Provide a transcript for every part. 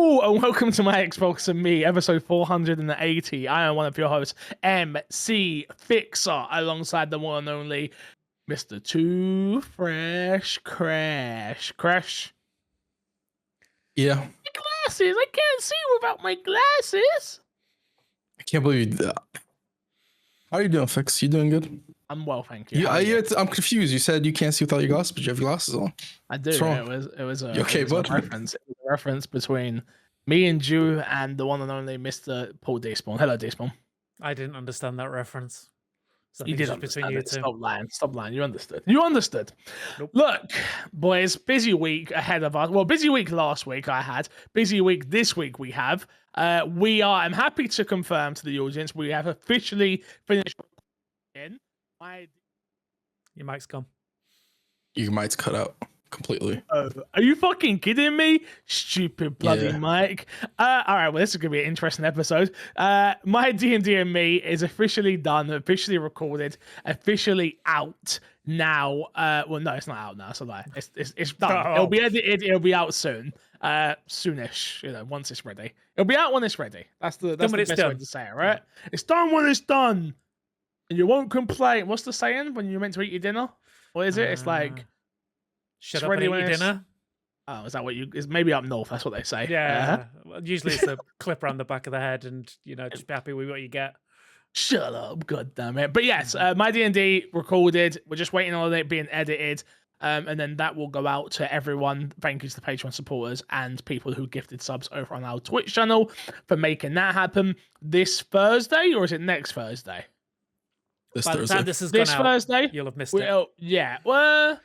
Hello and welcome to My Xbox and Me, episode 480. I am one of your hosts, MC Fixer, alongside the one and only Mr. Too Fresh Crash. Crash? Yeah. My glasses! I can't see without my glasses! I can't believe you did that. How are you doing, Fix? You doing good? I'm well, thank you. I'm confused. You said you can't see without your glasses, but you have your glasses on. I do. It was a reference. It was a reference between me and you and the one and only Mr. Paul Despawn. Hello, Despawn. I didn't understand that reference. So you did understand you it. two. Stop lying. You understood. Nope. Look, boys, busy week ahead of us. Well, busy week last week I had. Busy week this week we have. I'm happy to confirm to the audience we have officially finished. Your mic's gone. Your mic's cut out completely. Are you fucking kidding me? Stupid bloody mic. All right, well, this is going to be an interesting episode. My D&D and Me is officially done, officially recorded, officially out now. Well, no, it's not out now. It's a lie. It's done. Oh. It'll be edited. It'll be out soon. Soonish, once it's ready. It'll be out when it's ready. That's the best way to say it, right? It's done when it's done. And you won't complain. What's the saying when you're meant to eat your dinner? What is it? It's like... Shut up and eat your dinner. Oh, is that what you... Maybe up north, that's what they say. Yeah. Well, usually it's a clip around the back of the head and, just be happy with what you get. Shut up, god damn it. But yes, my D&D recorded. We're just waiting on it being edited. And then that will go out to everyone. Thank you to the Patreon supporters and people who gifted subs over on our Twitch channel for making that happen this Thursday, or is it next Thursday? By the time this is gone out, Thursday, you'll have missed it. Yeah, well...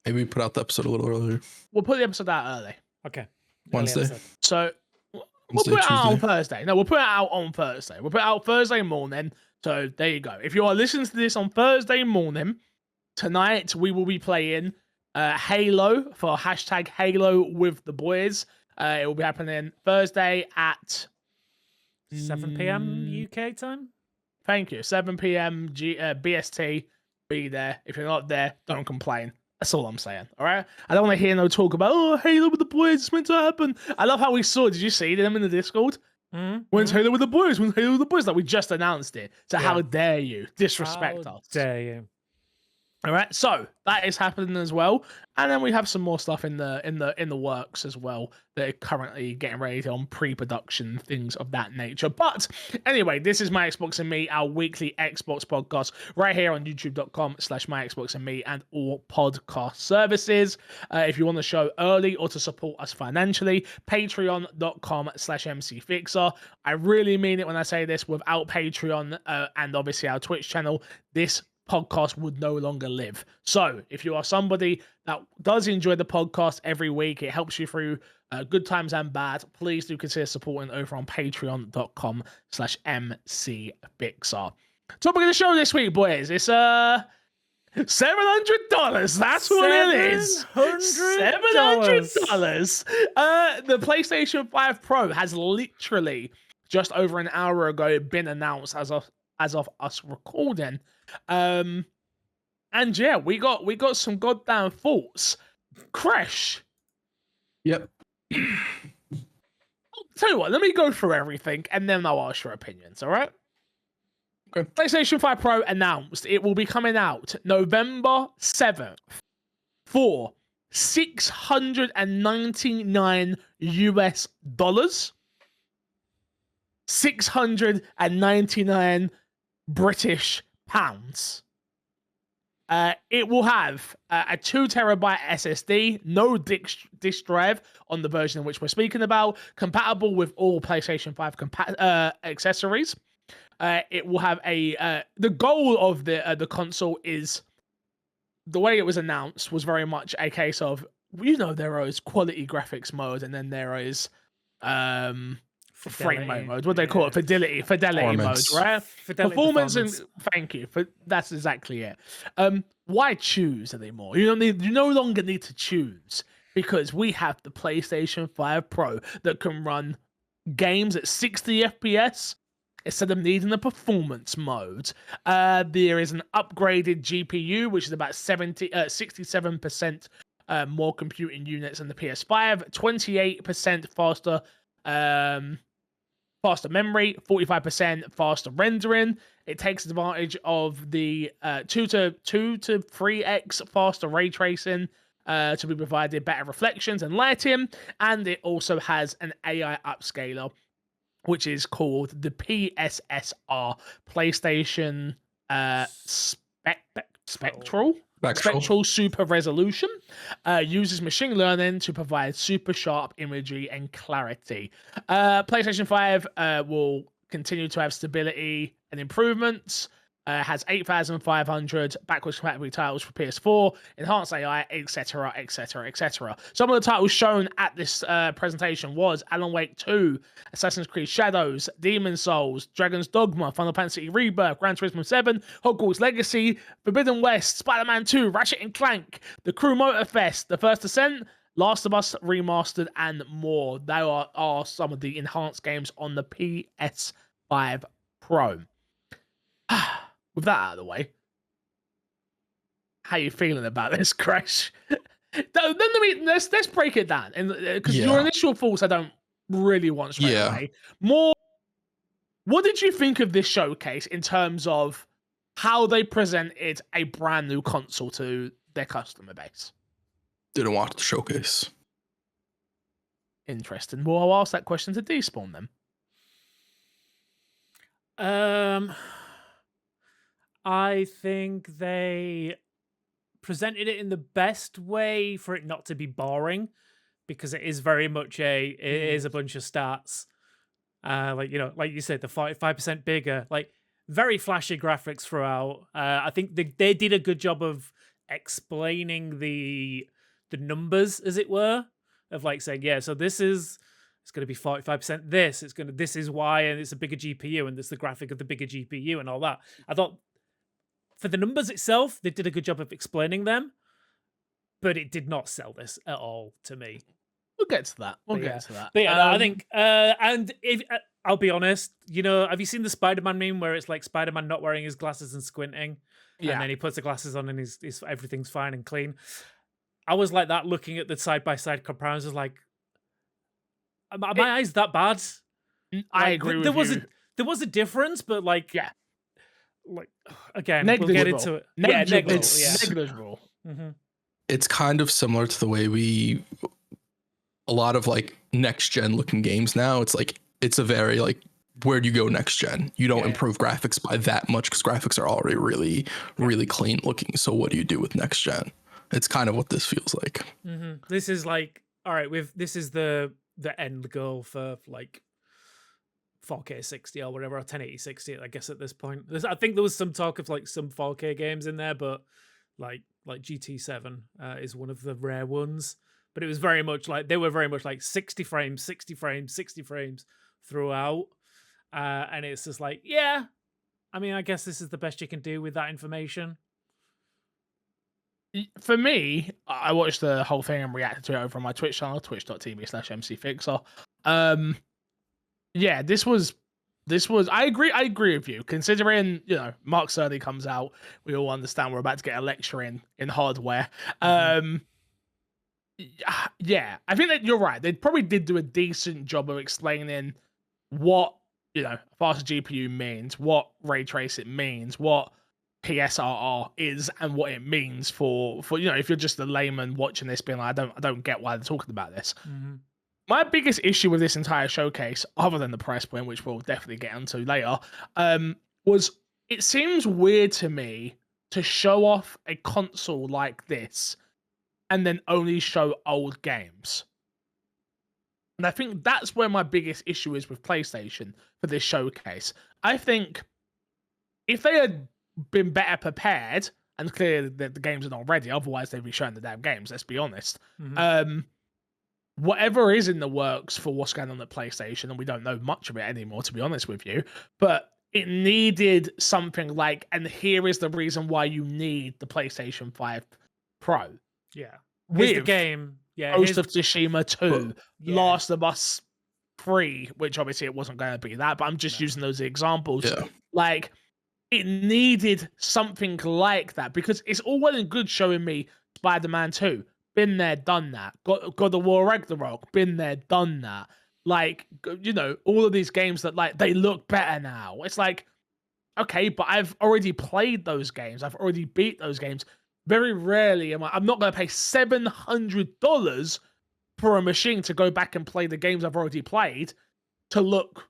Maybe we put out the episode a little earlier. We'll put the episode out early. Okay. Wednesday. So we'll put it out on Thursday. No, we'll put it out on Thursday. We'll put it out Thursday morning. So there you go. If you are listening to this on Thursday morning, tonight we will be playing Halo for hashtag Halo with the boys. It will be happening Thursday at 7 p.m. UK time. Thank you. 7 p.m. BST. Be there. If you're not there, don't complain. That's all I'm saying. All right. I don't want to hear no talk about Halo with the boys. It's meant to happen. I love how we saw. Did you see them in the Discord? When's Halo with the boys? When's Halo with the boys? Like we just announced it. So how dare you disrespect us? Dare you? All right, so that is happening as well, and then we have some more stuff in the works as well that are currently getting ready on pre-production, things of that nature. But anyway, this is My Xbox and Me, our weekly Xbox podcast, right here on youtube.com/myxboxandme and all podcast services. If you want the show early or to support us financially, patreon.com/mcfixer. I really mean it when I say this. Without Patreon and obviously our Twitch channel, this podcast would no longer live. So if you are somebody that does enjoy the podcast every week, it helps you through good times and bad, please do consider supporting over on patreon.com/mcfixer. Topic of the show this week, boys, it's $700. That's what it is. $700. The PlayStation 5 Pro has literally just over an hour ago been announced as of us recording. And yeah, we got some goddamn thoughts. Crash. Yep. Tell you what, let me go through everything and then I'll ask your opinions, all right? Okay. PlayStation 5 Pro announced it will be coming out November 7th for $699 US. 699 British pounds. It will have a 2 terabyte SSD, no disk drive on the version in which we're speaking about, compatible with all PlayStation 5 accessories. It will have the goal of the console is, the way it was announced was very much a case of, there is quality graphics mode and then there is frame mode. What do they call it? Fidelity mode, right? Performance and thank you. That's exactly it. Why choose anymore? You no longer need to choose because we have the PlayStation 5 Pro that can run games at 60 FPS instead of needing the performance mode. There is an upgraded GPU, which is about 67% more computing units than the PS5, 28% faster faster memory, 45% faster rendering. It takes advantage of the 2 to 3x faster ray tracing to be provided better reflections and lighting, and it also has an AI upscaler, which is called the PSSR, PlayStation Spectral Super Resolution. Uses machine learning to provide super sharp imagery and clarity. PlayStation 5 will continue to have stability and improvements. Has 8,500 backwards compatibility titles for PS4, enhanced AI, etc., etc., etc. Some of the titles shown at this presentation was Alan Wake 2, Assassin's Creed Shadows, Demon's Souls, Dragon's Dogma, Final Fantasy Rebirth, Gran Turismo 7, Hogwarts Legacy, Forbidden West, Spider-Man 2, Ratchet & Clank, The Crew Motorfest, The First Ascent, Last of Us Remastered, and more. They are some of the enhanced games on the PS5 Pro. With that out of the way, how you feeling about this, Crash? Let's break it down, and because your initial thoughts I don't really want straight away. More, what did you think of this showcase in terms of how they presented a brand new console to their customer base? Didn't watch the showcase. Interesting. Well, I'll ask that question to Despawn then. I think they presented it in the best way for it not to be boring, because it is very much it is a bunch of stats. Like you said, the 5% bigger, like very flashy graphics throughout. I think they did a good job of explaining the numbers, as it were, of like saying, so it's going to be 45% this is why, and it's a bigger GPU, and it's the graphic of the bigger GPU and all that. I thought for the numbers itself, they did a good job of explaining them, but it did not sell this at all to me. We'll get to that. But I think, and if I'll be honest, have you seen the Spider-Man meme where it's like Spider-Man not wearing his glasses and squinting, and then he puts the glasses on and his everything's fine and clean? I was like that, looking at the side-by-side comparisons, like, are my eyes that bad? I agree with you. There was a difference, but like, like, again, negligible. We'll get into it. Negligible. Mm-hmm. It's kind of similar to the way a lot of like next gen looking games now. It's like, it's a very like, where do you go next gen? You don't improve graphics by that much, because graphics are already really, really clean looking. So what do you do with next gen? It's kind of what this feels like. Mm-hmm. This is like, all right, this is the end goal for like 4K 60 or whatever, or 1080 60, I guess at this point. I think there was some talk of like some 4K games in there, but like GT7 is one of the rare ones. But it was very much like, they were very much like 60 frames throughout. And it's just like, I mean, I guess this is the best you can do with that information. For me, I watched the whole thing and reacted to it over on my Twitch channel, twitch.tv/mcfixer. This was I agree with you, considering Mark Cerny comes out, we all understand we're about to get a lecture in hardware. I think that you're right. They probably did do a decent job of explaining what faster GPU means, what ray tracing means, what PSRR is, and what it means for if you're just a layman watching this being like, I don't get why they're talking about this. Mm-hmm. My biggest issue with this entire showcase, other than the price point, which we'll definitely get into later, was it seems weird to me to show off a console like this and then only show old games. And I think that's where my biggest issue is with PlayStation for this showcase. I think if they had been better prepared, and clearly the games are not ready, otherwise they'd be showing the damn games, let's be honest. Mm-hmm. Whatever is in the works for what's going on at PlayStation, and we don't know much of it anymore, to be honest with you, but it needed something like, and here is the reason why you need the PlayStation 5 Pro. Yeah. With the game. Yeah. Ghost of Tsushima 2, Last of Us 3, which obviously it wasn't going to be that, but I'm just using those examples. Yeah. Like, it needed something like that, because it's all well and good showing me Spider-Man 2, been there, done that. God of War Ragnarok, been there, done that. Like, you know, all of these games that like they look better now. It's like, okay, but I've already played those games. I've already beat those games. Very rarely am I'm not going to pay $700 for a machine to go back and play the games I've already played to look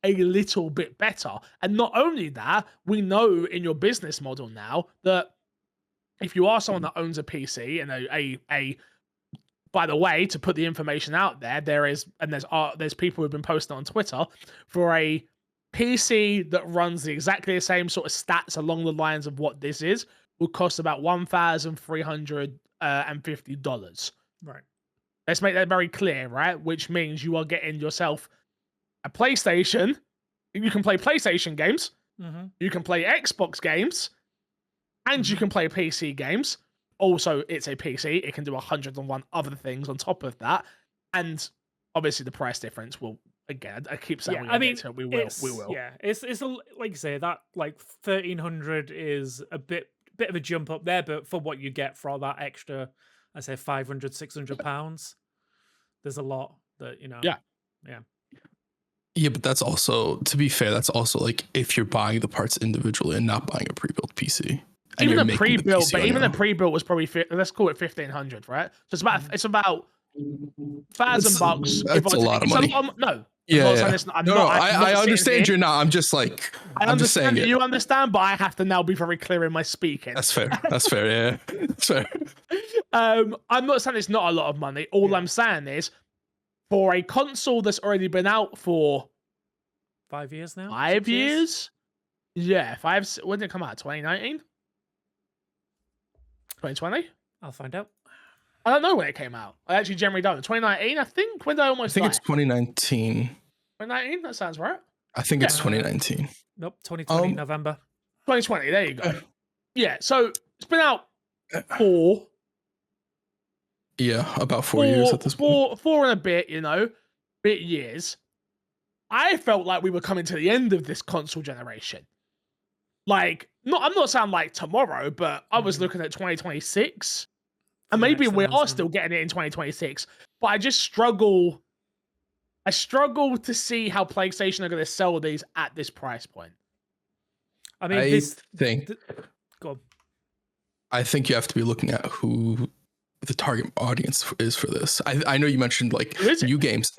a little bit better. And not only that, we know in your business model now that if you are someone that owns a PC and by the way, to put the information out there, there's people who've been posting on Twitter for a PC that runs exactly the same sort of stats along the lines of what this is will cost about $1,350. Right. Let's make that very clear, right? Which means you are getting yourself a PlayStation. You can play PlayStation games. Mm-hmm. You can play Xbox games. And you can play PC games. Also, it's a PC. It can do 101 other things on top of that. And obviously the price difference will, again, I keep saying we will. Yeah, it's like you say, that like 1,300 is a bit of a jump up there, but for what you get for all that extra, I say 500, 600 pounds, there's a lot that, you know. Yeah. Yeah, but that's also, to be fair, that's also like if you're buying the parts individually and not buying a pre-built PC. Even a pre-built, but even a pre-built was probably let's call it 1,500, right? So it's about $1,000. That's a lot of money. No. Yeah. I understand you're not. I'm just like, I'm just saying you understand, but I have to now be very clear in my speaking. That's fair. That's fair. Yeah. That's fair. I'm not saying it's not a lot of money. All I'm saying is, for a console that's already been out for 5 years now. 5 years? Yeah, 5. When did it come out? 2019? 2020? I'll find out. I don't know when it came out. I actually generally don't. 2019, I think. When did I almost? I think it's 2019. 2019. That sounds right. I think it's 2019. Nope, 2020 November. 2020. There you go. Yeah. So it's been out 4. Yeah, about 4 years at this point. 4 and a bit. You know, bit years. I felt like we were coming to the end of this console generation. Like, I'm not saying like tomorrow, but I was looking at 2026. And maybe we are still getting it in 2026. But I just struggle. I struggle to see how PlayStation are going to sell these at this price point. I mean, go on. I think you have to be looking at who the target audience is for this. I know you mentioned like new games.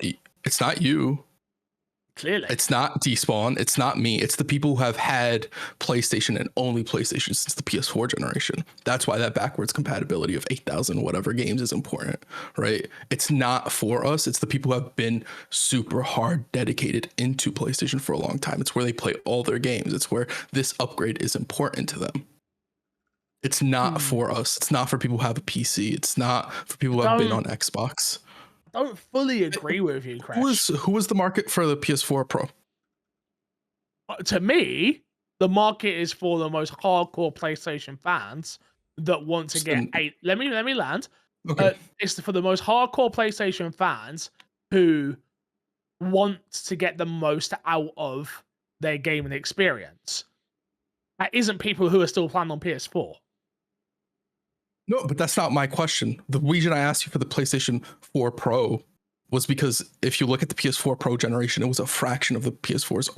It's not you. Clearly. It's not Despawn. It's not me. It's the people who have had PlayStation and only PlayStation since the PS4 generation. That's why that backwards compatibility of 8,000 whatever games is important, right? It's not for us. It's the people who have been super hard dedicated into PlayStation for a long time. It's where they play all their games. It's where this upgrade is important to them. It's not for us. It's not for people who have a PC. It's not for people who have been on Xbox. I don't fully agree with you, Crash. Who was the market for the PS4 Pro? To me, the market is for the most hardcore PlayStation fans that want to get 8. Let me land. Okay. It's for the most hardcore PlayStation fans who want to get the most out of their gaming experience. That isn't people who are still playing on PS4. No, but that's not my question. The reason I asked you for the PlayStation 4 Pro was because if you look at the PS4 Pro generation, it was a fraction of the PS4's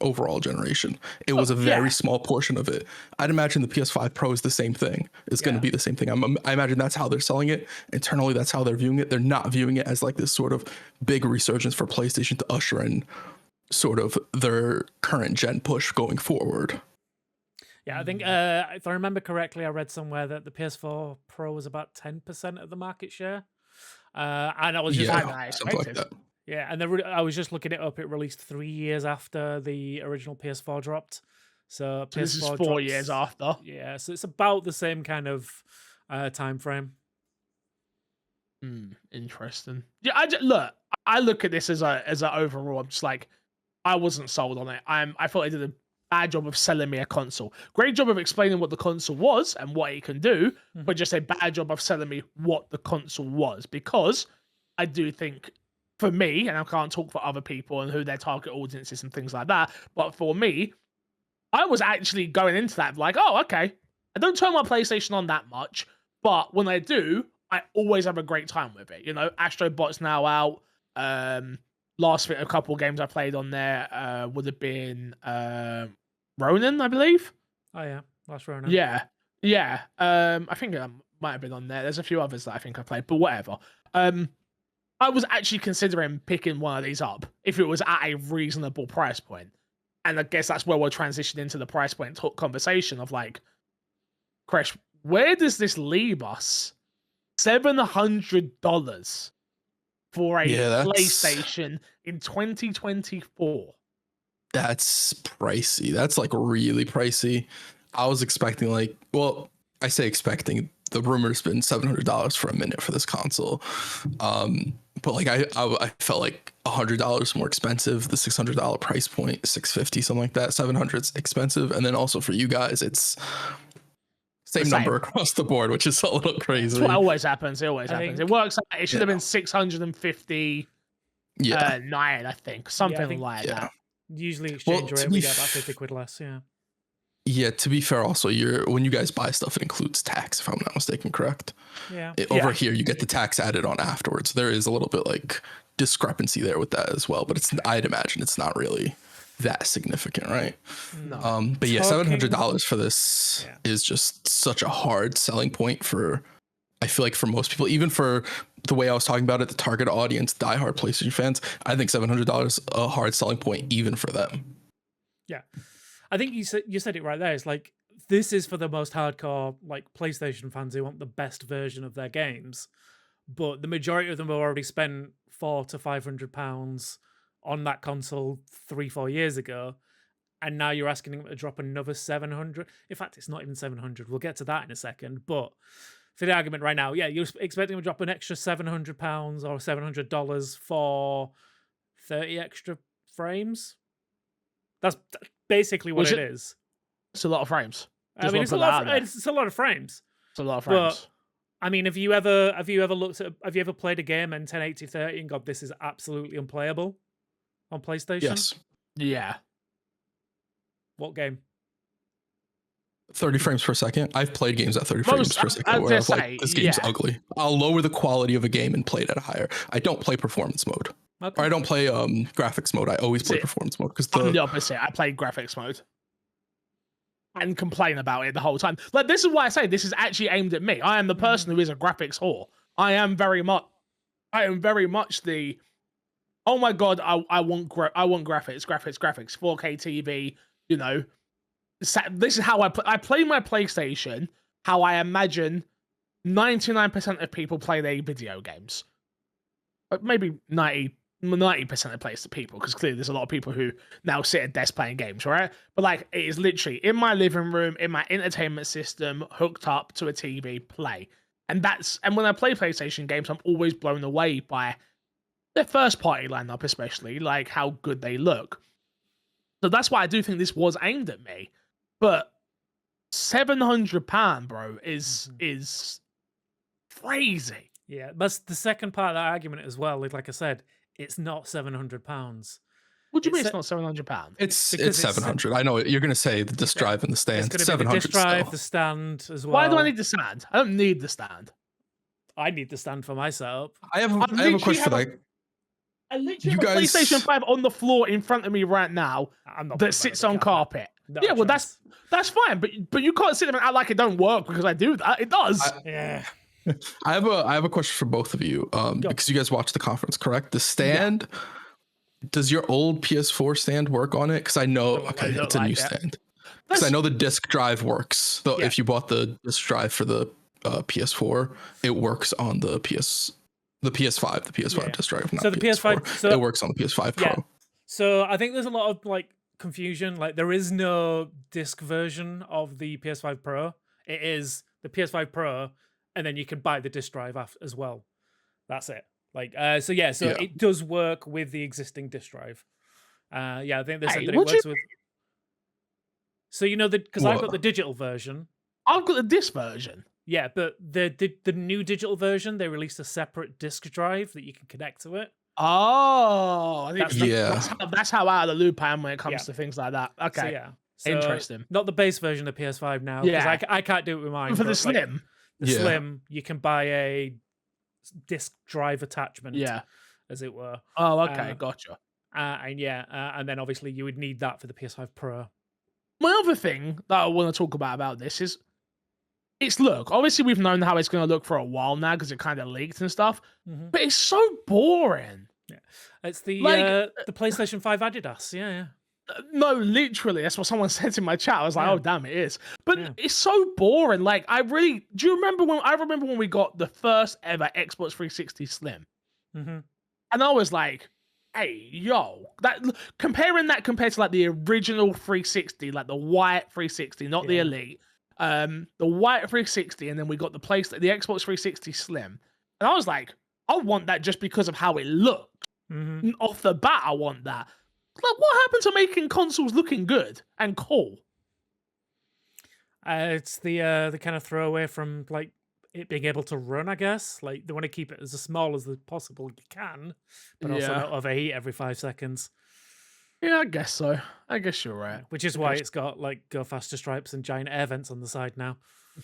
overall generation. It was a very small portion of it. I'd imagine the PS5 Pro is the same thing. It's going to be the same thing. I imagine that's how they're selling it. Internally, that's how they're viewing it. They're not viewing it as like this sort of big resurgence for PlayStation to usher in sort of their current gen push going forward. Yeah, I think if I remember correctly, I read somewhere that the PS4 Pro was about 10% of the market share. And I was just something like that. Yeah, and I was just looking it up. It released 3 years after the original PS4 dropped. So PS4 this is 4 years after. Yeah, so it's about the same kind of time frame. Interesting. Yeah, I look at this as a overall. I'm just like, I wasn't sold on it. I thought it did a bad job of selling me a console. Great job of explaining what the console was and what it can do, but just a bad job of selling me what the console was. Because I do think, for me, and I can't talk for other people and who their target audience is and things like that, but for me, I was actually going into that like, oh, okay, I don't turn my PlayStation on that much, but when I do, I always have a great time with it. You know, Astrobot's now out. Last a couple of games I played on there would have been Ronin, I believe. Oh yeah, last Ronin. Yeah. I think it might have been on there. There's a few others that I think I played, but whatever. I was actually considering picking one of these up if it was at a reasonable price point. And I guess that's where we'll transition into the price point conversation of like, Crash, where does this leave us? $700 for a PlayStation in 2024. That's pricey. That's like really pricey. I was expecting like, well, I say expecting. The rumor's been $700 for a minute for this console. But like I felt like $100 more expensive. The $600 price point, $650, something like that. $700's expensive, and then also for you guys, it's same number across the board, which is a little crazy. That's what always happens. It always happens. It works out. It should have been 650. I think something like that. Usually exchange rate we get about 50 quid less. Yeah, to be fair, also when you guys buy stuff, it includes tax, if I'm not mistaken, correct? Yeah. Over here, you get the tax added on afterwards. There is a little bit like discrepancy there with that as well, but I'd imagine it's not really that significant, right? No. But yeah, $700 for this is just such a hard selling point for, I feel like for most people, even for the way I was talking about it, the target audience, diehard PlayStation fans, I think $700 a hard selling point even for them. Yeah. I think you said it right there. It's like, this is for the most hardcore like PlayStation fans who want the best version of their games, but the majority of them have already spent £400 to £500 on that console 3-4 years ago, and now you're asking them to drop another 700. In fact, it's not even 700. We'll get to that in a second, but for the argument right now, yeah, you're expecting them to drop an extra £700 or $700 for 30 extra frames. That's basically what it is. It's a lot of frames. I mean, it's a lot of frames. It's a lot of frames. But, I mean, have you ever played a game in 1080 30 and God, this is absolutely unplayable on PlayStation? Yes. Yeah. What game? 30 frames per second. I've played games at 30 frames per second where I was like, this game's ugly. I'll lower the quality of a game and play it at a higher. I don't play performance mode. Okay. Or I don't play graphics mode. I always play performance mode because I'm the opposite. I play graphics mode and complain about it the whole time. Like, this is why I say this is actually aimed at me. I am the person who is a graphics whore. I am very much the, oh my god, I want graphics, 4K TV. You know, this is how I play my PlayStation. How I imagine 99% of people play their video games. Maybe 90% of place people, because clearly there's a lot of people who now sit at desk playing games, right? But like, it is literally in my living room, in my entertainment system, hooked up to a TV, play. And when I play PlayStation games, I'm always blown away by their first party lineup, especially like how good they look. So that's why I do think this was aimed at me. But £700, bro, is crazy. Yeah, that's the second part of that argument as well. Like I said, it's not £700. What do you mean it's not £700? It's 700. I know you're going to say the disc drive and the stand. It's going to be the disc drive, the stand as well. Why do I need the stand? I don't need the stand. I need the stand for my setup. I have a question for that. I literally have a PlayStation 5 on the floor in front of me right now that sits on carpet. Yeah, well, that's fine, but you can't sit there and act like it don't work because I do that. It does. I have a question for both of you because you guys watched the conference, correct? The stand, does your old PS4 stand work on it? Because I know it's a new stand. Because I know the disc drive works. So if you bought the disc drive for the PS4, it works on the PS5 disc drive. Not so the PS5, it works on the PS5 Pro. So I think there's a lot of like confusion. Like, there is no disc version of the PS5 Pro. It is the PS5 Pro, and then you can buy the disc drive as well. That's it. Like, it does work with the existing disc drive. I think they said that it works with. So because I've got the digital version. I've got the disc version. Yeah, but the new digital version, they released a separate disc drive that you can connect to it. Oh, I think that's how out of the loop I am when it comes to things like that. Okay, so interesting. Not the base version of PS5 now. Yeah, I can't do it with mine. For the Slim. Slim, you can buy a disk drive attachment, Yeah. as it were. Oh, okay, gotcha. And then obviously you would need that for the PS5 Pro. My other thing that I want to talk about this is, look, obviously we've known how it's going to look for a while now because it kind of leaked and stuff, but it's so boring. Yeah, it's the Like, the PlayStation 5 Adidas. Yeah. No, literally, that's what someone said in my chat. I was like, Yeah. oh, damn, it is. But Yeah. it's so boring. Like, do you remember when we got the first ever Xbox 360 Slim? Mm-hmm. And I was like, hey, yo, compared to like the original 360, like the white 360, not the Yeah. Elite, the white 360, and then we got the Xbox 360 Slim. And I was like, I want that just because of how it looked. Mm-hmm. Off the bat, I want that. Like, what happened to making consoles looking good and cool? It's the kind of throwaway from like it being able to run, I guess. Like they want to keep it as small as possible you can, but also Yeah. not overheat every 5 seconds. Yeah, I guess so. I guess you're right. Which is why it's got like go faster stripes and giant air vents on the side now.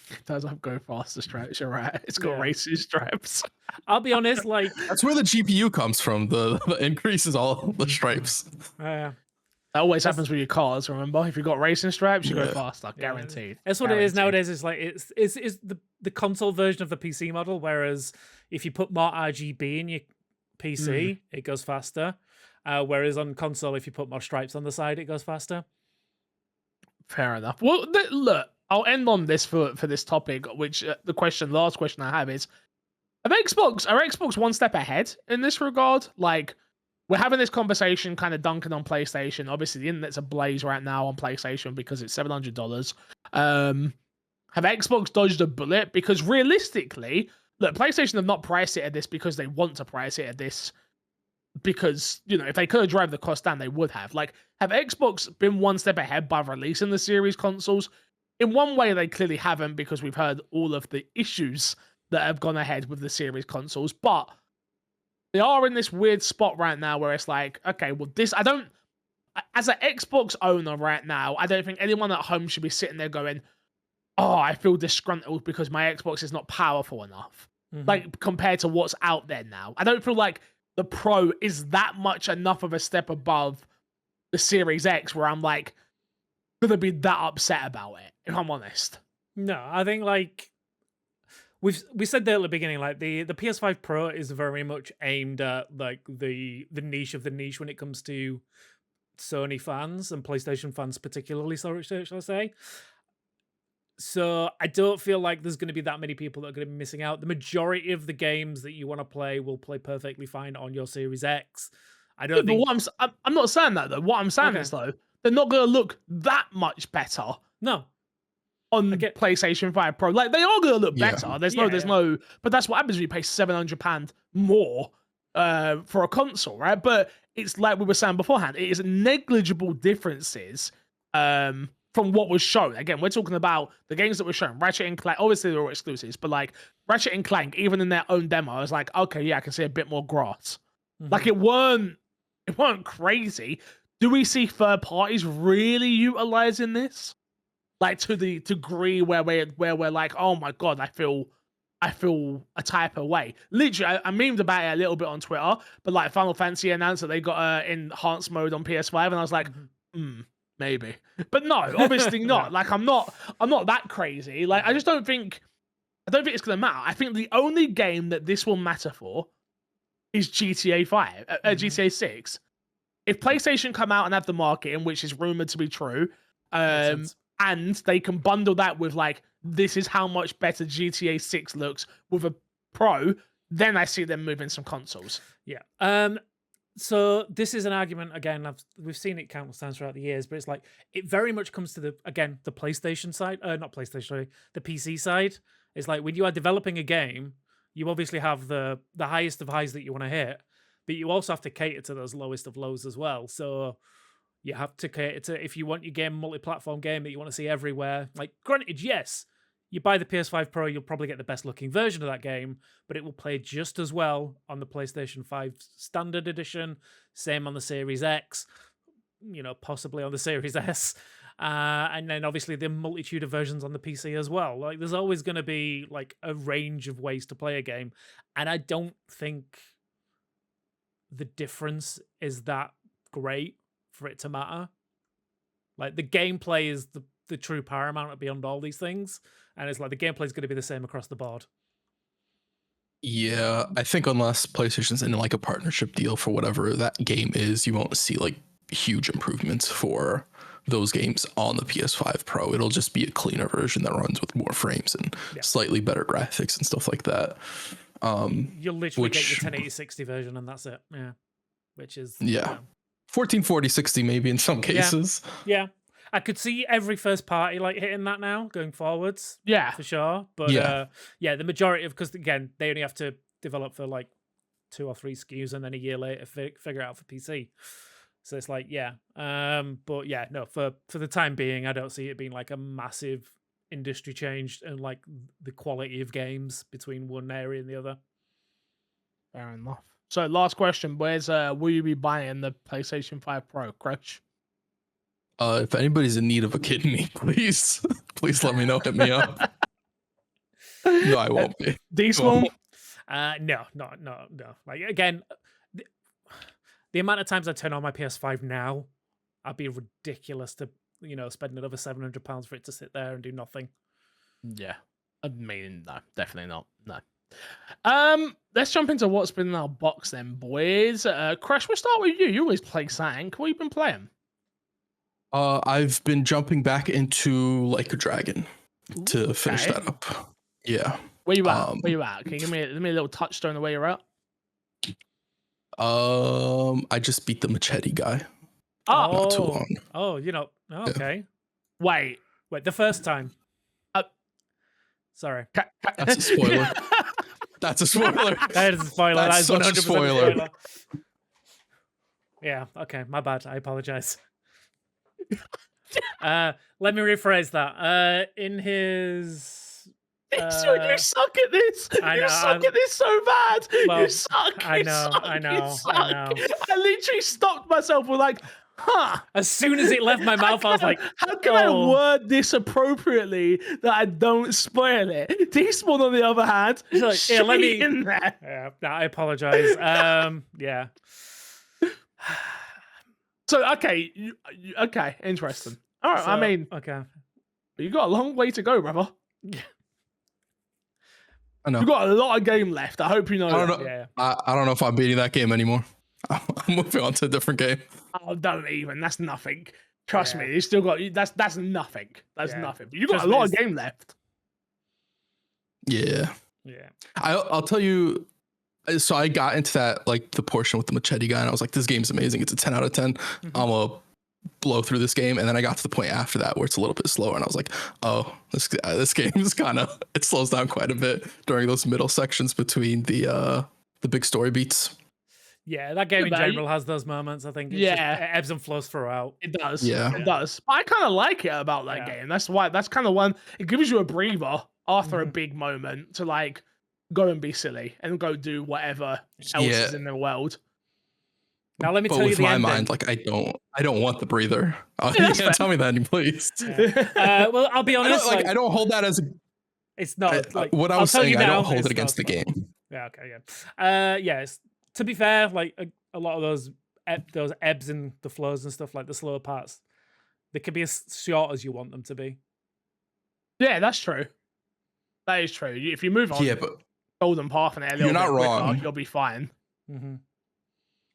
It does have go faster stripes. You're right. It's got Yeah. racing stripes. I'll be honest, like That's where the GPU comes from. The increases all the stripes. That always happens with your cars. Remember, if you got racing stripes, you go Yeah. faster, guaranteed. that's what it is Guaranteed. nowadays. It's like it's the console version of the PC model. Whereas if you put more RGB in your PC, it goes faster. Whereas on console, if you put more stripes on the side, it goes faster. Fair enough. Well, look, I'll end on this for this topic. Which last question I have is: are Xbox one step ahead in this regard? Like, we're having this conversation, kind of dunking on PlayStation. Obviously, the internet's ablaze right now on PlayStation because it's $700. Have Xbox dodged a bullet? Because realistically, look, PlayStation have not priced it at this because they want to price it at this. Because, if they could have driven the cost down, they would have. Like, have Xbox been one step ahead by releasing the series consoles? In one way, they clearly haven't, because we've heard all of the issues that have gone ahead with the series consoles. But they are in this weird spot right now where it's like, okay, well, as an Xbox owner right now, I don't think anyone at home should be sitting there going, oh, I feel disgruntled because my Xbox is not powerful enough. Like, compared to what's out there now. I don't feel like the Pro is that much enough of a step above the Series X where I'm like gonna be that upset about it, if I'm honest. No, I think like we said that at the beginning, like the PS5 Pro is very much aimed at like the niche of the niche when it comes to Sony fans and PlayStation fans particularly, shall I say. So I don't feel like there's going to be that many people that are going to be missing out. The majority of the games that you want to play will play perfectly fine on your Series X. I don't think. But I'm not saying that though. What I'm saying is though, they're not going to look that much better. No. On PlayStation 5 Pro, like they are going to look better. There's no, but that's what happens when you pay £700 more for a console, right? But it's like we were saying beforehand, it is negligible differences from what was shown. Again, we're talking about the games that were shown. Ratchet and Clank, obviously they're all exclusives, but like Ratchet and Clank, even in their own demo, I was like, okay, yeah, I can see a bit more grass. Like it weren't crazy. Do we see third parties really utilizing this? Like to the degree where we're like, oh my god, I feel a type of way. Literally, I memed about it a little bit on Twitter, but like Final Fantasy announced that they got enhanced mode on PS5, and I was like, maybe. But no, obviously not. Like I'm not that crazy. Like I don't think it's gonna matter. I think the only game that this will matter for is GTA 5, GTA 6. If PlayStation come out and have the marketing, which is rumored to be true, and they can bundle that with like, this is how much better GTA 6 looks with a Pro, then I see them moving some consoles. Yeah. So this is an argument, again, we've seen it countless times throughout the years, but it's like, it very much comes to the PlayStation side, not PlayStation, sorry, the PC side. It's like, when you are developing a game, you obviously have the highest of highs that you want to hit, but you also have to cater to those lowest of lows as well. So you have to cater to, if you want your game, multi-platform game that you want to see everywhere, like granted, yes, you buy the PS5 Pro, you'll probably get the best looking version of that game, but it will play just as well on the PlayStation 5 Standard Edition, same on the Series X, possibly on the Series S. And then obviously the multitude of versions on the PC as well. Like there's always going to be like a range of ways to play a game, and I don't think the difference is that great for it to matter. Like the gameplay is the true paramount beyond all these things, and it's like the gameplay is going to be the same across the board. Yeah, I think unless PlayStation's in like a partnership deal for whatever that game is, you won't see like huge improvements for those games on the PS5 Pro. It'll just be a cleaner version that runs with more frames and slightly better graphics and stuff like that. You'll literally get your 1080 60 version and that's it. Yeah. Which is 1440 60 maybe in some cases. Yeah. I could see every first party like hitting that now going forwards. Yeah. For sure. But the majority of, because again, they only have to develop for like 2 or 3 SKUs and then a year later figure it out for PC. So it's like, but yeah, no, for the time being, I don't see it being like a massive industry change and like the quality of games between one area and the other. Fair enough. So last question, will you be buying the PlayStation 5 Pro, Crouch? If anybody's in need of a kidney, please let me know. Hit me up. No, I won't be. D-Small? No. Like again, the amount of times I turn on my PS5 now, I'd be ridiculous to, spend another £700 for it to sit there and do nothing. Yeah. I mean, no, definitely not. No. Let's jump into what's been in our box then, boys. Crash, we'll start with you. You always play something. What have you been playing? I've been jumping back into Like a Dragon to finish that up. Yeah. Where you at? Can you give me a little touchstone of where you're at? I just beat the machete guy. Not too long. Okay. Yeah. Wait, the first time. Sorry. That's a spoiler. That's a spoiler. That is a spoiler. That's that is such 100% a spoiler. Yeah, okay, my bad. I apologize. Let me rephrase that. In his... you suck at this. You suck at this so bad. Well, you suck. I know. I literally stopped myself with like, As soon as it left my mouth, I was like, how can I word this appropriately that I don't spoil it? D-Spawn, on the other hand, like, let me in there. Yeah, I apologize. Yeah. So okay, okay, interesting. All right, So, I mean, okay, you got a long way to go, brother. I know. You got a lot of game left. I hope you know. I don't know. Yeah. I don't know if I'm beating that game anymore. I'm moving on to a different game. Oh, don't even. That's nothing. Trust me. You still got. That's nothing. That's nothing. But you got Trust a lot me, of game left. Yeah. Yeah. I'll tell you. So I got into that, like the portion with the machete guy, and I was like, this game's amazing. It's a 10 out of 10. Mm-hmm. I'm gonna blow through this game. And then I got to the point after that where it's a little bit slower, and I was like, oh, this game is it slows down quite a bit during those middle sections between the big story beats. Yeah, that game in general has those moments. I think. It ebbs and flows throughout. It does. Yeah, it does. But I kind of like it about that game. That's kind of one. It gives you a breather after a big moment to like go and be silly and go do whatever else is in the world. Now let me but tell you with the my ending. mind, like I don't want the breather. You can't tell me that, please. Well, I'll be honest. I don't hold that as a. It's not like what I was saying. I don't hold it against the game. Yeah. Okay. Yeah. Yes. To be fair, like a lot of those ebbs and the flows and stuff, like the slower parts, they can be as short as you want them to be. Yeah, that's true. That is true. If you move on, but golden path and a little you're not bit wrong. Quicker, you'll be fine. Mm-hmm.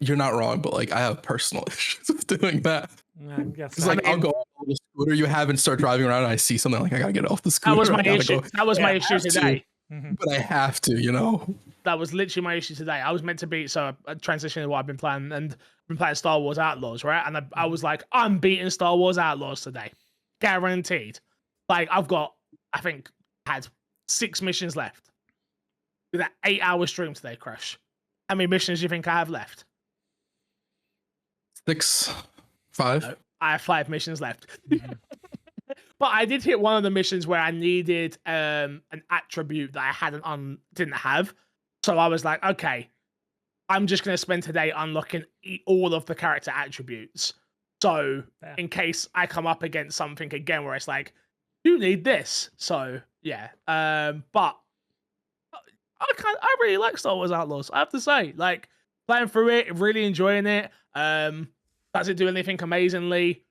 You're not wrong, but like I have personal issues with doing that. Because I'll go on the scooter you have and start driving around, and I see something like I gotta get off the scooter. That was my issue. That was my issue today. But I have to, That was literally my issue today. I was meant to beat a transition in what I've been playing, and I've been playing Star Wars Outlaws, right? And I was like, I'm beating Star Wars Outlaws today, guaranteed. Like I've got, I think, had 6 missions left. With that 8-hour stream today, Crash. How many missions do you think I have left? 6, 5. No, I have 5 missions left. But I did hit one of the missions where I needed an attribute that I didn't have. So I was like, okay, I'm just going to spend today unlocking all of the character attributes. So Yeah. in case I come up against something again where it's like, you need this. So yeah. But I really like Star Wars Outlaws. I have to say, like playing through it, really enjoying it. Does it do anything amazingly?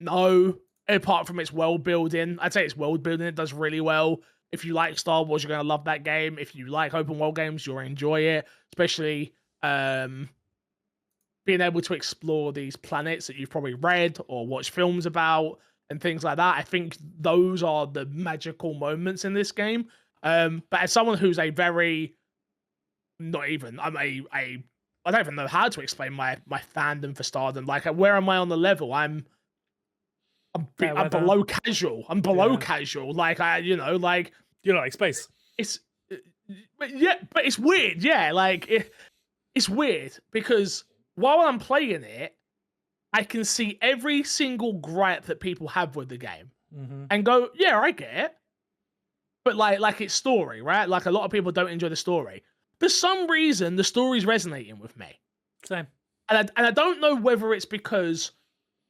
No. Apart from its world building, I'd say its world building it does really well. If you like Star Wars, you're gonna love that game. If you like open world games, you'll enjoy it. Especially being able to explore these planets that you've probably read or watched films about and things like that. I think those are the magical moments in this game. But as someone who's a very I don't even know how to explain my fandom for Stardom. Like, where am I on the level? I'm below casual. I'm below casual. Like, you like space. It's but it's weird. Yeah, like it's weird because while I'm playing it, I can see every single gripe that people have with the game and go, yeah, I get it. But like it's story, right? Like a lot of people don't enjoy the story. For some reason, the story's resonating with me. Same. And I don't know whether it's because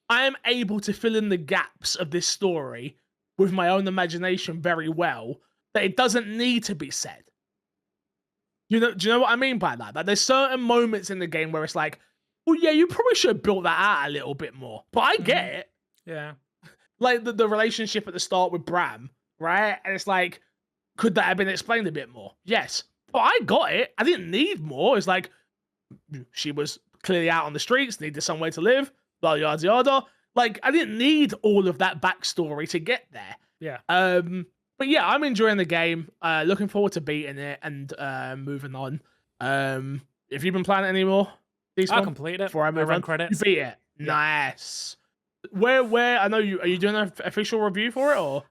I am able to fill in the gaps of this story with my own imagination very well, that it doesn't need to be said. Do you know what I mean by that? Like, there's certain moments in the game where it's like, well, yeah, you probably should have built that out a little bit more. But I get it. Yeah. Like the relationship at the start with Bram, right? And it's like, could that have been explained a bit more? Yes. But I got it. I didn't need more. It's like, she was clearly out on the streets, needed somewhere to live, blah, yada, yada. Like, I didn't need all of that backstory to get there. Yeah. But yeah, I'm enjoying the game. Looking forward to beating it and moving on. Have you been playing it anymore? I completed it before I move run on. credits. You beat it. Yeah. Nice. Where I know you are you doing an official review for it or?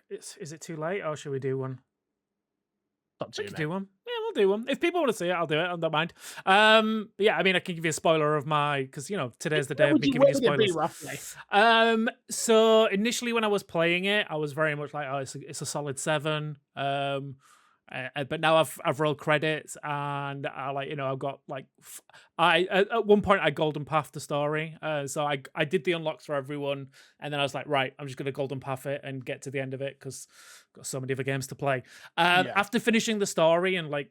Is it too late or should we do one? Up to We you, can mate. do one. Yeah, we'll do one. If people want to see it, I'll do it. I don't mind. But yeah, I mean, I can give you a spoiler of my because today's the day I've been giving you spoilers. Roughly? So initially when I was playing it, I was very much like, oh, it's a solid 7. But now I've rolled credits and I've got like at one point I golden pathed the story. So I did the unlocks for everyone, and then I was like, right, I'm just gonna golden path it and get to the end of it because I've got so many other games to play. After finishing the story and like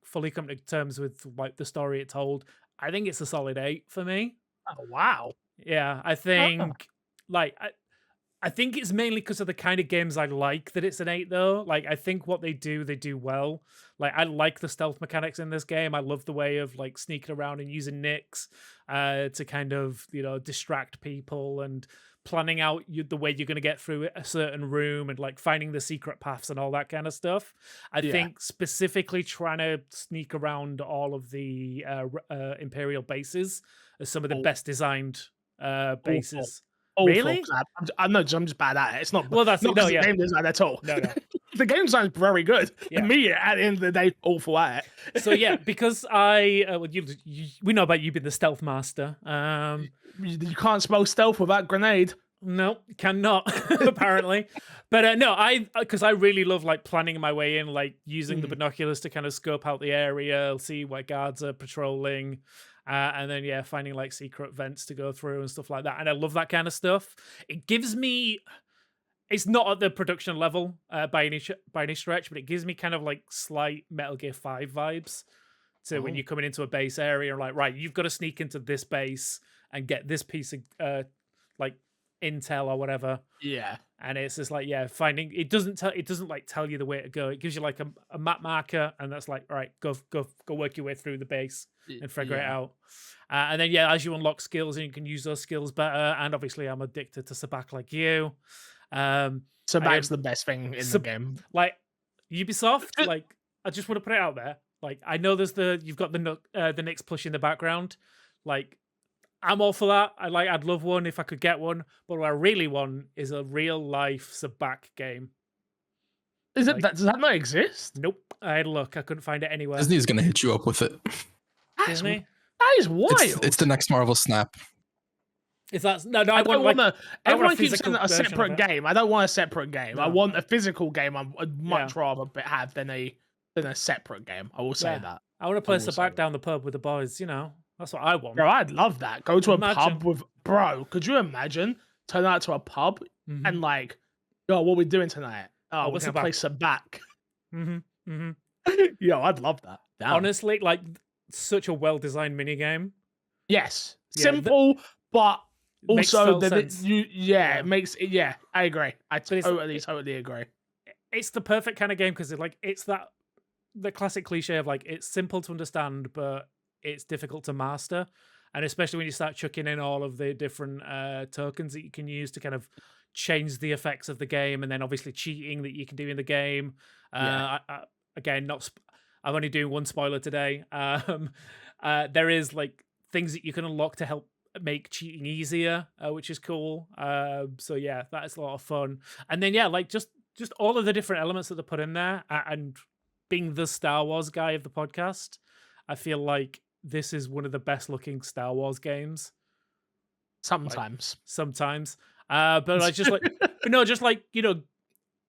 fully coming to terms with like the story it told, I think it's a solid 8 for me. Oh wow. Yeah, I think I think it's mainly because of the kind of games I like that it's an 8 though. Like I think what they do well. Like I like the stealth mechanics in this game. I love the way of like sneaking around and using nicks to kind of, distract people and planning out the way you're going to get through a certain room and like finding the secret paths and all that kind of stuff. I think specifically trying to sneak around all of the Imperial bases are some of the best designed bases. Awful. Really? I'm just bad at it. It's not. Well, that's not the game design at all. No. The game design is very good. Yeah. And me, at the end of the day, awful at it. So yeah, because we know about you being the stealth master. You can't spell stealth without grenade. No, cannot apparently. But no, because I really love like planning my way in, like using the binoculars to kind of scope out the area, see where guards are patrolling. And then finding like secret vents to go through and stuff like that. And I love that kind of stuff. It gives me, it's not at the production level by any stretch, but it gives me kind of like slight Metal Gear 5 vibes. So when you're coming into a base area, you're like, right, you've got to sneak into this base and get this piece of like intel or whatever. Yeah. And it's just like, finding it doesn't like tell you the way to go. It gives you like a map marker, and that's like, all right, go work your way through the base and figure it out. And then as you unlock skills, and you can use those skills better. And obviously, I'm addicted to Sabacc like you. Sabacc's the best thing in the game. Like Ubisoft, like I just want to put it out there. Like I know you've got the Knicks push in the background, like. I'm all for that. I'd love one if I could get one. But what I really want is a real life Sabacc game. Is it does that not exist? Nope. I had a look. I couldn't find it anywhere. Disney's gonna hit you up with it. Disney? That is wild. It's the next Marvel Snap. If that's no, I don't want everyone keeps saying a version separate game. I don't want a separate game. No. I want a physical game. I'd much rather have than a separate game. I will say that. I want to play Sabacc down the pub with the boys, That's what I want. Bro, I'd love that. Go to a Imagine. pub with bro. Could you imagine turn out to a pub Mhm. and like, yo, what we doing tonight? Oh, we're what's gonna the play back? some back. Mhm. Mhm. Yo, I'd love that. Damn. Honestly, like such a well-designed minigame. Yes, Yeah, simple, but Makes also total that sense. yeah, Yeah. it makes it. Yeah, I agree. I But it's- totally agree. It's the perfect kind of game because it's the classic cliche of like it's simple to understand, but it's difficult to master. And especially when you start chucking in all of the different tokens that you can use to kind of change the effects of the game, and then obviously cheating that you can do in the game. Yeah. Again, I'm only doing one spoiler today. There is like things that you can unlock to help make cheating easier, which is cool. So yeah, that is a lot of fun. And then yeah, like just all of the different elements that they put in there, and being the Star Wars guy of the podcast, I feel like this is one of the best looking Star Wars games Sometimes. sometimes. But I just like, but no, just like,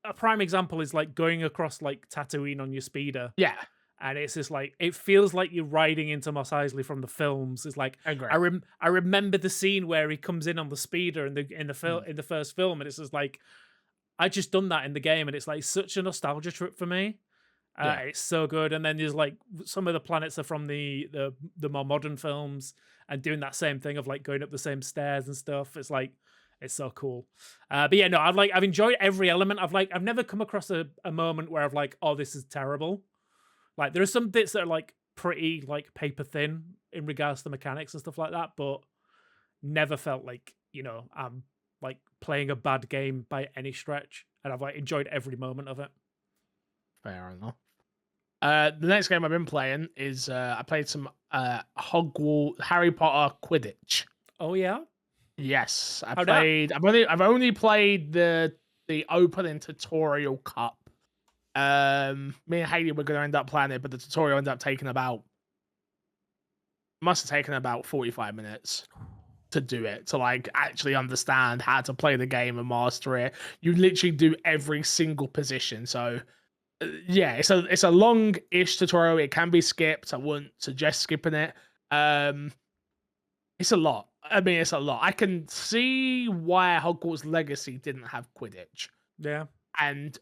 a prime example is like going across like Tatooine on your speeder. Yeah, And it's just like, it feels like you're riding into Mos Eisley from the films. It's like, I agree. I remember the scene where he comes in on the speeder in the first film, and it's just like, I just done that in the game, and it's like such a nostalgia trip for me. Yeah. It's so good. And then there's like some of the planets are from the more modern films, and doing that same thing of like going up the same stairs and stuff. It's like, it's so cool. But yeah, no, I've enjoyed every element. I've never come across a moment where I've like, oh, this is terrible. Like there are some bits that are like pretty like paper thin in regards to mechanics and stuff like that, but never felt like, I'm like playing a bad game by any stretch. And I've like enjoyed every moment of it. Fair enough. The next game I've been playing is I played some Hogwarts Harry Potter Quidditch. Oh yeah? Yes, How'd that? I've only played the opening tutorial cup. Me and Haley were going to end up playing it, but the tutorial ended up must have taken about 45 minutes to do it, to like actually understand how to play the game and master it. You literally do every single position. So yeah, it's a long-ish tutorial. It can be skipped. I wouldn't suggest skipping it. It's a lot. I mean, it's a lot. I can see why Hogwarts Legacy didn't have Quidditch, Yeah. and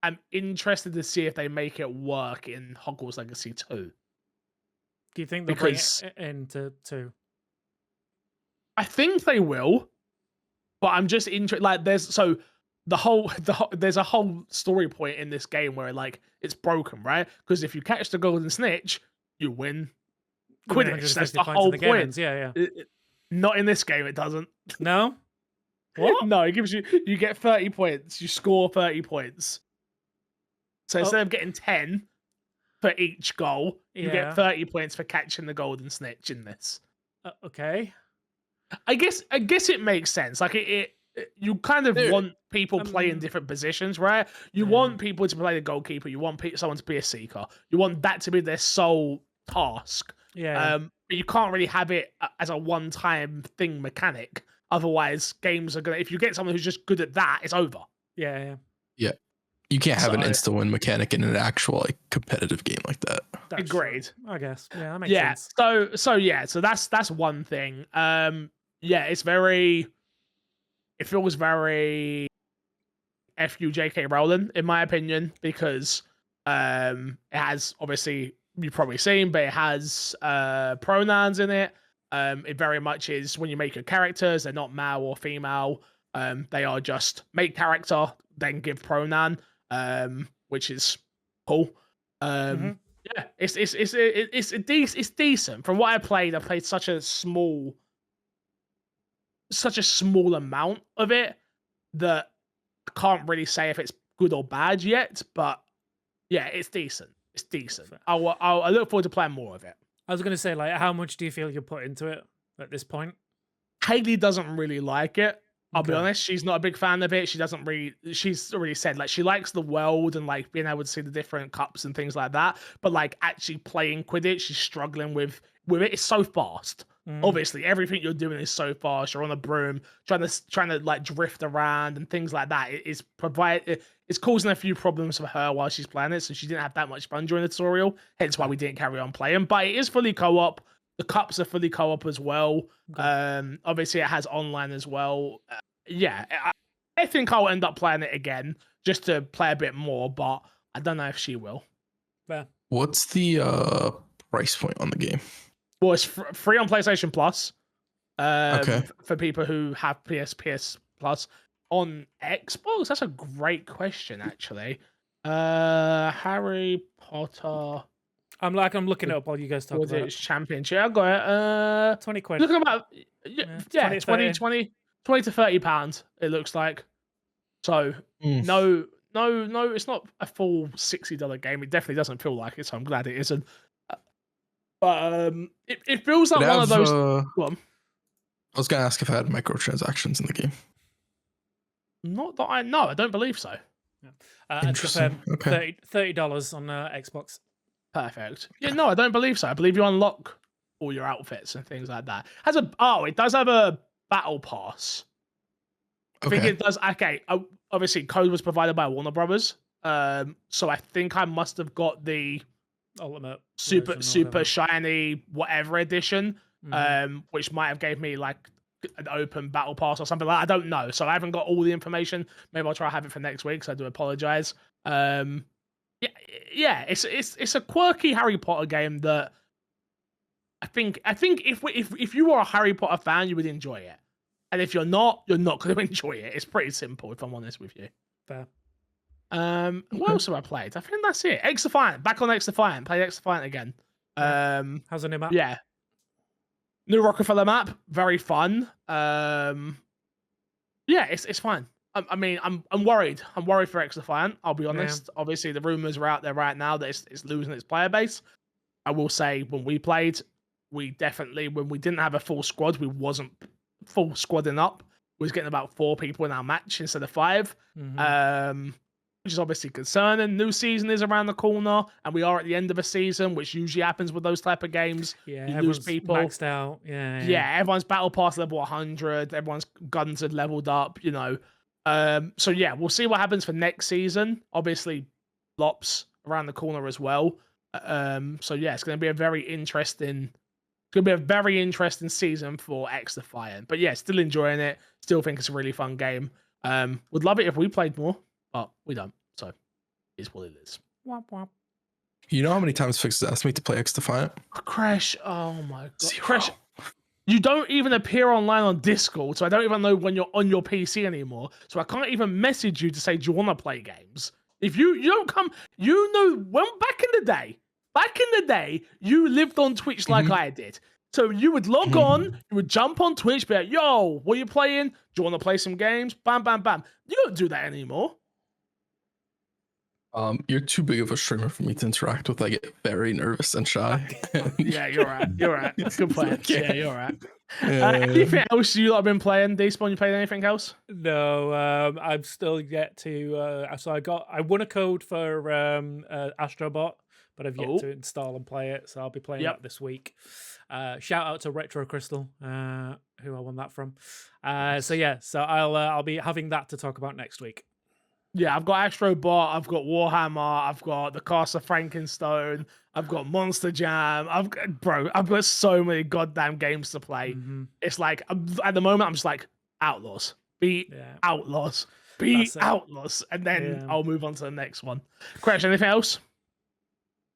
I'm interested to see if they make it work in Hogwarts Legacy 2. Do you think they'll Because- bring it into 2? I think they will, but I'm just interested. Like, there's a whole story point in this game where like it's broken, right? Because if you catch the golden snitch, you win Quidditch. That's the whole point. Yeah. Not in this game, it doesn't. No? What? No, it gives you get 30 points. You score 30 points. So instead of getting 10 for each goal, you Yeah. get 30 points for catching the golden snitch in this. Okay. I guess it makes sense. Like you kind of Dude, want people playing different positions, right? You Yeah. want people to play the goalkeeper. You want someone to be a seeker. You want that to be their sole task. Yeah. But you can't really have it as a one-time thing mechanic. Otherwise, games are gonna. If you get someone who's just good at that, it's over. Yeah. You can't have an So- insta-win mechanic in an actual like competitive game like that. That's Agreed. true, I guess. Yeah, that makes Yeah. sense. So that's one thing. Yeah, it feels very FU JK Rowling in my opinion, because it has, obviously you've probably seen, but it has pronouns in it. It very much is, when you make your characters, they're not male or female. They are just make character, then give pronoun, which is cool. Mhm. Yeah, it's decent. From what I played such a small amount of it that I can't really say if it's good or bad yet. But yeah, it's decent. It's decent. I look forward to playing more of it. I was going to say, like, how much do you feel you put into it at this point? Haley doesn't really like it. I'll be Okay. honest, she's not a big fan of it. She's already said like she likes the world and like being able to see the different cups and things like that. But like actually playing Quidditch, she's struggling with it. It's so fast. Mm. Obviously, everything you're doing is so fast. You're on a broom, trying to like drift around and things like that. It's causing a few problems for her while she's playing it. So she didn't have that much fun during the tutorial. Hence why we didn't carry on playing. But it is fully co-op. The cups are fully co-op as well. Okay. Obviously, it has online as well. Yeah, I think I'll end up playing it again just to play a bit more, but I don't know if she will. Fair. What's the price point on the game? Well, it's free on PlayStation Plus. Okay. For people who have PS Plus. On Xbox, that's a great question, actually. Harry Potter I'm looking it up while you guys talk was about it it. Championship? I got it. 20 quid. Looking about yeah, 20, 20 to £30. It looks like. So Mm. no, it's not a full $60 game. It definitely doesn't feel like it. So I'm glad it isn't. But it feels like one of those. Go on. I was gonna ask if I had microtransactions in the game. Not that I know. I don't believe so. Interesting. Okay. $30 on Xbox. Perfect. Yeah, no, I don't believe so. I believe you unlock all your outfits and things like that. It does have a battle pass. I think it does. Okay, obviously, code was provided by Warner Brothers. So I think I must have got the Ultimate super shiny whatever edition, Mm-hmm. which might have gave me like an open battle pass or something like that. I don't know. So I haven't got all the information. Maybe I'll try to have it for next week. So I do apologize. Yeah, it's a quirky Harry Potter game that I think if you are a Harry Potter fan, you would enjoy it. And if you're not going to enjoy it. It's pretty simple, if I'm honest with you. Fair. What else have I played? I think that's it. X-Defiant. Back on X-Defiant. Play X-Defiant again. How's the new map? Yeah. New Rockefeller map. Very fun. Yeah, it's fine. I mean, I'm worried. I'm worried for X-Defiant. I'll be honest. Yeah. Obviously, the rumors are out there right now that it's losing its player base. I will say, when we played, when we didn't have a full squad, we wasn't full squadding up. We was getting about 4 people in our match instead of 5. Which is obviously concerning. New season is around the corner, and we are at the end of a season, which usually happens with those type of games. Yeah, you lose people. Maxed out. Yeah, everyone's battle pass level 100. Everyone's guns had leveled up. So yeah, we'll see what happens for next season. Obviously, Lops around the corner as well. So yeah, it's going to be a very interesting season for X-Defiant. But yeah, still enjoying it. Still think it's a really fun game. Would love it if we played more, but we don't. So it is what it is. Womp womp. You know how many times Fix asked me to play X-Defiant? Crash, oh my god. 0. Crash, you don't even appear online on Discord, so I don't even know when you're on your PC anymore. So I can't even message you to say, do you want to play games? If you don't come, when back in the day, you lived on Twitch like I did. So you would log on, you would jump on Twitch, be like, yo, what are you playing? Do you want to play some games? Bam, bam, bam. You don't do that anymore. You're too big of a streamer for me to interact with. I get very nervous and shy. Yeah, you're right. Good plan. Okay. Yeah, you're right. Anything else you lot have been playing? Despawn, you played anything else? No, I'm still yet to. So I won a code for Astrobot, but I've yet to install and play it. So I'll be playing that this week. Shout out to Retro Crystal, who I won that from. So I'll be having that to talk about next week. Yeah, I've got Astrobot, I've got Warhammer, I've got the Cast of Frankenstone, I've got Monster Jam. I've got so many goddamn games to play. It's like at the moment I'm just like Outlaws, Outlaws, Outlaws, and then I'll move on to the next one. Crash, anything else?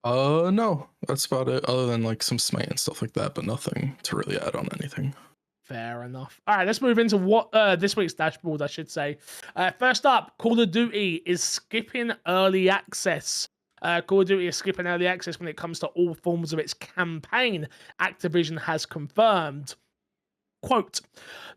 No, that's about it. Other than like some Smite and stuff like that, but nothing to really add on anything. Fair enough. All right, let's move into what this week's dashboard, I should say. First up, Call of Duty is skipping early access. Call of Duty is skipping early access when it comes to all forms of its campaign. Activision has confirmed. Quote,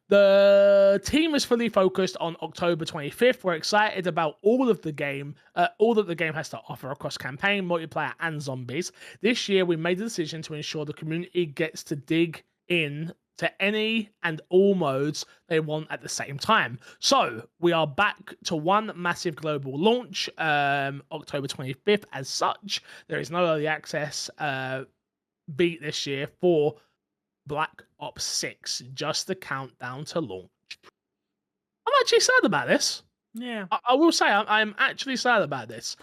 the team is fully focused on October 25th. We're excited about all that the game has to offer across campaign, multiplayer, and zombies. This year, we made the decision to ensure the community gets to dig in to any and all modes they want at the same time. So we are back to one massive global launch, October 25th. As such, there is no early access beat this year for Black Ops 6, just the countdown to launch. I'm actually sad about this. Yeah, I will say I'm actually sad about this.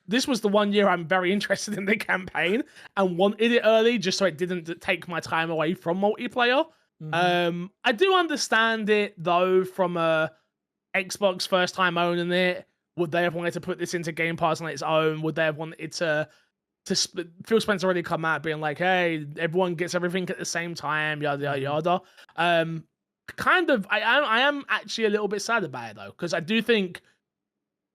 this was the one year I'm very interested in the campaign and wanted it early just so it didn't take my time away from multiplayer. I do understand it though from a Xbox first time owning it. Would they have wanted to put this into Game Pass on its own? Would they have wanted to Phil Spencer already come out being like, hey, everyone gets everything at the same time, yada yada yada. I am actually a little bit sad about it though, because I do think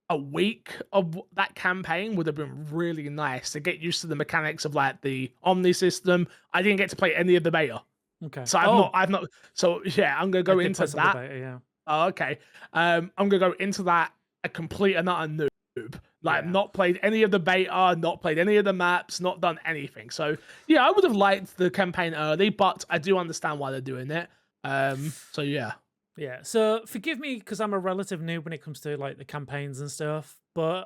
a week of that campaign would have been really nice to get used to the mechanics of like the Omni system. I didn't get to play any of the beta. Okay. So I've not. So yeah, I'm gonna go into that. Beta, yeah. Oh, okay. I'm gonna go into that a complete and utter noob. Like, not played any of the beta, not played any of the maps, not done anything. So yeah, I would have liked the campaign early, but I do understand why they're doing it. So yeah. Yeah. So forgive me because I'm a relative noob when it comes to like the campaigns and stuff. But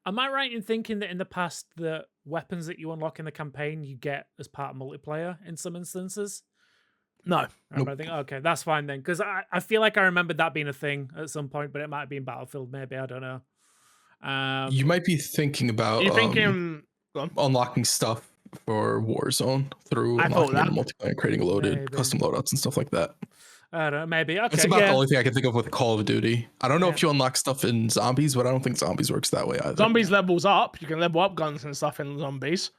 am I right in thinking that in the past the weapons that you unlock in the campaign you get as part of multiplayer in some instances? No. I think okay, that's fine then. Because I feel like I remembered that being a thing at some point, but it might be in Battlefield, maybe, I don't know. You might be thinking about unlocking stuff for Warzone through unlocking in the multiplayer, creating loaded custom loadouts and stuff like that. I don't know, maybe. Okay, it's about the only thing I can think of with Call of Duty. I don't know if you unlock stuff in Zombies, but I don't think Zombies works that way either. Zombies levels up. You can level up guns and stuff in Zombies,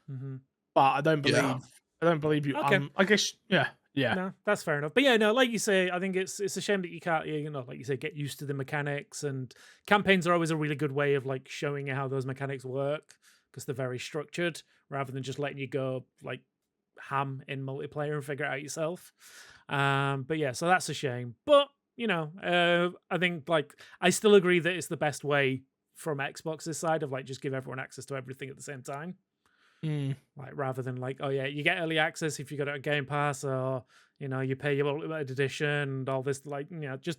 but I don't believe you. Okay. I guess yeah. No, that's fair enough. But yeah, no, like you say, I think it's a shame that you can't, like you say, get used to the mechanics. And campaigns are always a really good way of like showing you how those mechanics work because they're very structured rather than just letting you go like ham in multiplayer and figure it out yourself. But yeah, so that's a shame. But I think like I still agree that it's the best way from Xbox's side of like just give everyone access to everything at the same time. Like rather than like, oh yeah, you get early access if you got it at Game Pass, or you pay your Ultimate Edition and all this, like just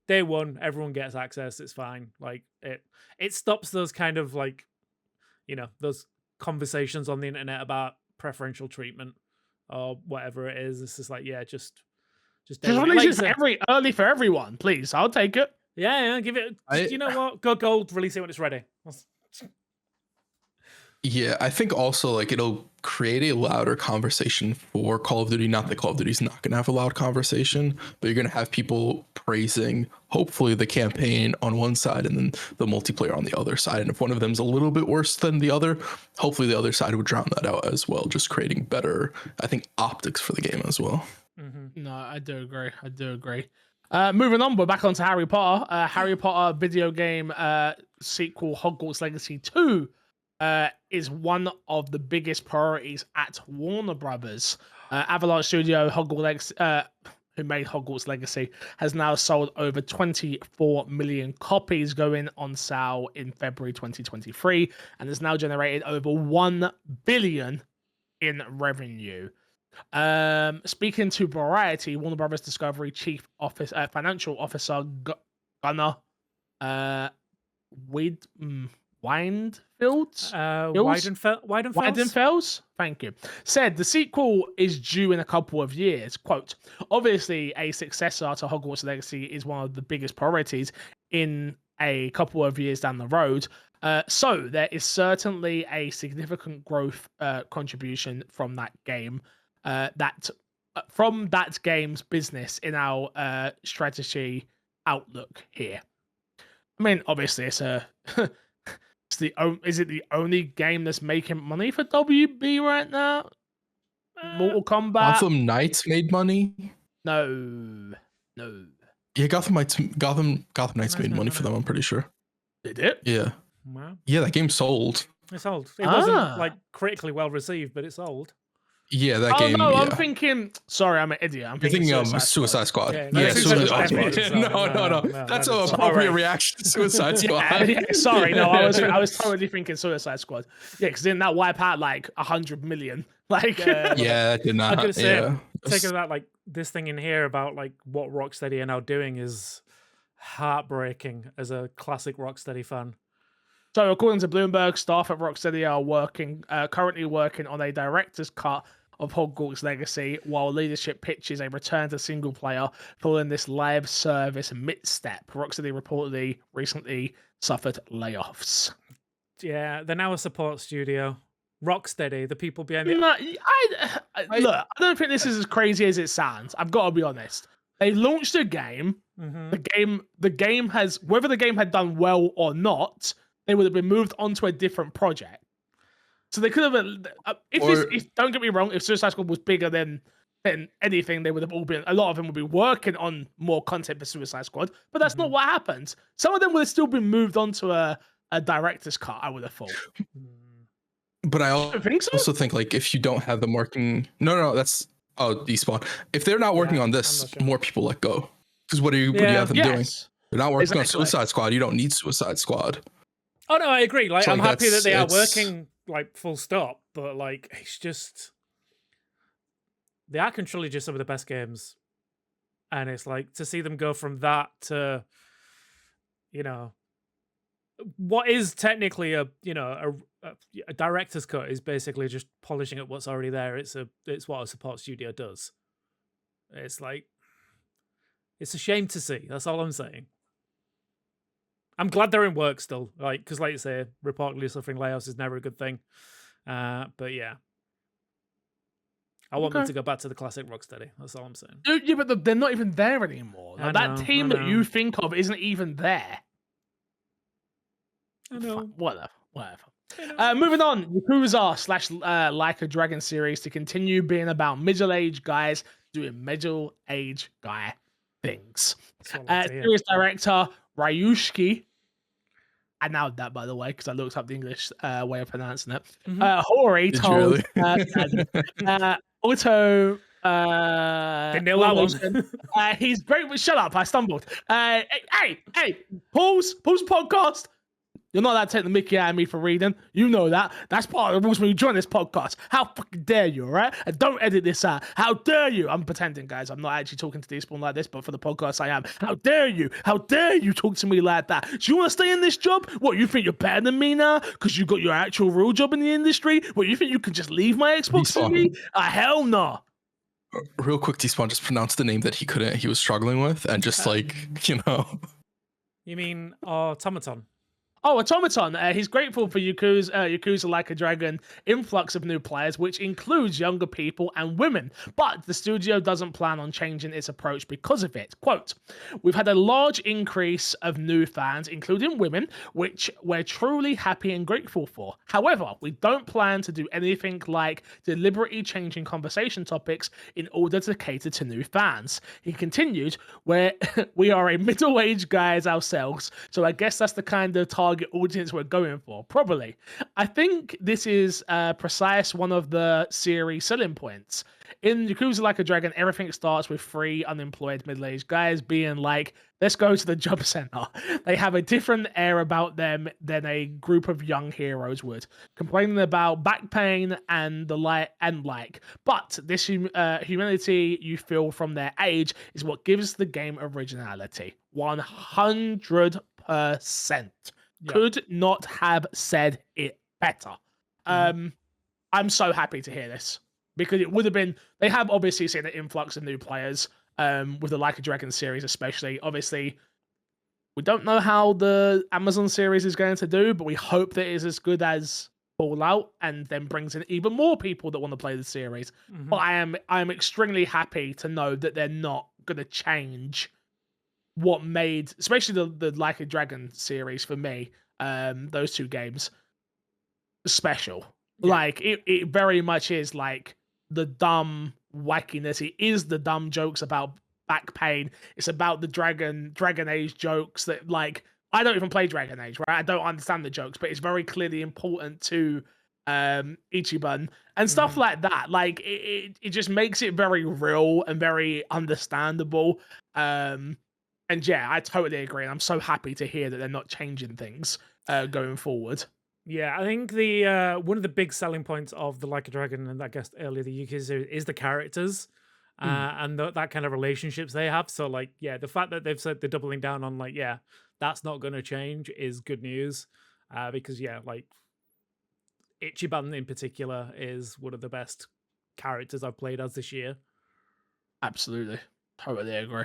day one everyone gets access, it's fine. Like it stops those kind of like those conversations on the internet about preferential treatment or whatever it is. It's just like just release it early for everyone, please. I'll take it. Yeah, give it. You know what? Go gold. Release it when it's ready. Yeah, I think also like it'll create a louder conversation for Call of Duty. Not that Call of Duty's not going to have a loud conversation, but you're going to have people praising, hopefully, the campaign on one side and then the multiplayer on the other side. And if one of them's a little bit worse than the other, hopefully the other side would drown that out as well, just creating better, I think, optics for the game as well. No, I do agree. Moving on, we're back onto Harry Potter. Harry Potter video game sequel Hogwarts Legacy 2 is one of the biggest priorities at Warner Brothers. Avalanche Studio, who made Hogwarts Legacy, has now sold over 24 million copies, going on sale in February 2023, and has now generated over 1 billion in revenue. Speaking to Variety, Warner Brothers Discovery Chief Financial Officer Gunnar Weidenfels, thank you, said the sequel is due in a couple of years. Quote, obviously a successor to Hogwarts Legacy is one of the biggest priorities in a couple of years down the road. So there is certainly a significant growth contribution from that game, from that game's business in our strategy outlook here. I mean, obviously it's a is it the only game that's making money for WB right now? Mortal Kombat. Gotham Knights made money. No. Yeah, Gotham Knights made money for them. I'm pretty sure. They did. Yeah. Wow. Yeah, that game sold. It sold. It wasn't like critically well received, but it sold. Yeah, that game. No, yeah. I'm thinking. Sorry, I'm an idiot. I'm thinking Suicide Squad. Yeah, Suicide Squad. No. That's an appropriate reaction to Suicide Squad. Sorry, no, I was totally thinking Suicide Squad. Yeah, because didn't that wipe out like 100 million? Like, yeah, it did not. I'm gonna say, taking that like this thing in here about like what Rocksteady are now doing is heartbreaking as a classic Rocksteady fan. So, according to Bloomberg, staff at Rocksteady are currently working on a director's cut of Hogwarts Legacy, while leadership pitches a return to single player following this live service misstep. Rocksteady reportedly recently suffered layoffs. they're now a support studio. Rocksteady, the people behind it. No, look, I don't think this is as crazy as it sounds. I've got to be honest. They launched a game. The game has, whether the game had done well or not, they would have been moved onto a different project. So they could have, if don't get me wrong, if Suicide Squad was bigger than anything, they would have all been, a lot of them would be working on more content for Suicide Squad, but that's not what happened. Some of them would have still been moved onto a director's cut, I would have thought. But I don't think so. also think, like, if you don't have them working, no, that's Despawn. If they're not working on this, sure. more people let go. Because what do you have them doing? They're not working on Exactly. Suicide Squad. You don't need Suicide Squad. Oh no, I agree. Like, So, I'm happy that they are it's- working, like, full stop. But like, it's just they are truly just some of the best games, and it's like to see them go from that to, you know, what is technically a director's cut is basically just polishing up what's already there. It's what a support studio does. It's like, it's a shame to see. That's all I'm saying. I'm glad they're in work still, like, because like you say, reportedly suffering layoffs is never a good thing. But yeah, I want them to go back to the classic Rocksteady. That's all I'm saying. Yeah, but they're not even there anymore. Like, that team that you think of isn't even there. I know. Whatever. Moving on, Yakuza / Like a Dragon series to continue being about middle-aged guys doing middle-aged guy things. Series director Ryusuke, I nailed that, by the way, because I looked up the English way of pronouncing it. Hori Did told you really? Auto. Didn't nail that one. He's great. Shut up! I stumbled. Hey! Pause the podcast. You're not allowed to take the mickey out of me for reading. You know that. That's part of the rules when you join this podcast. How fucking dare you, all right? And don't edit this out. How dare you? I'm pretending, guys. I'm not actually talking to Despawn like this, but for the podcast, I am. How dare you? How dare you talk to me like that? Do you want to stay in this job? What, you think you're better than me now? Because you got your actual real job in the industry? What, you think you can just leave my Xbox to me? Hell no. Real quick, Despawn just pronounced the name that he was struggling with, and just You mean Automaton? Oh, Automaton. He's grateful for Yakuza Like a Dragon influx of new players, which includes younger people and women. But the studio doesn't plan on changing its approach because of it. Quote, we've had a large increase of new fans, including women, which we're truly happy and grateful for. However, we don't plan to do anything like deliberately changing conversation topics in order to cater to new fans. He continued, we are a middle-aged guys ourselves, so I guess that's the kind of target audience we're going for. Probably. I think this is precise one of the series selling points. In Yakuza Like a Dragon, everything starts with 3 unemployed middle-aged guys being like, let's go to the job center. They have a different air about them than a group of young heroes would, complaining about back pain and the like. But this humanity you feel from their age is what gives the game originality. 100%. Yeah. Could not have said it better. I'm so happy to hear this, because it would have been, they have obviously seen an influx of new players with the Like a Dragon series especially. Obviously, we don't know how the Amazon series is going to do, but we hope that it is as good as Fallout and then brings in even more people that want to play the series. But I am extremely happy to know that they're not going to change what made, especially the Like a Dragon series for me, those 2 games, special. Yeah. Like, it very much is like the dumb wackiness. It is the dumb jokes about back pain. It's about the Dragon Age jokes that, like, I don't even play Dragon Age, right? I don't understand the jokes, but it's very clearly important to Ichiban and stuff like that. Like, it just makes it very real and very understandable. And yeah, I totally agree. And I'm so happy to hear that they're not changing things going forward. Yeah, I think the one of the big selling points of the Like a Dragon, and I guess earlier the UK series, is the characters and that kind of relationships they have. So, like, yeah, the fact that they've said they're doubling down on, like, yeah, that's not going to change is good news. Because, yeah, like, Ichiban in particular is one of the best characters I've played as this year. Absolutely. Totally agree.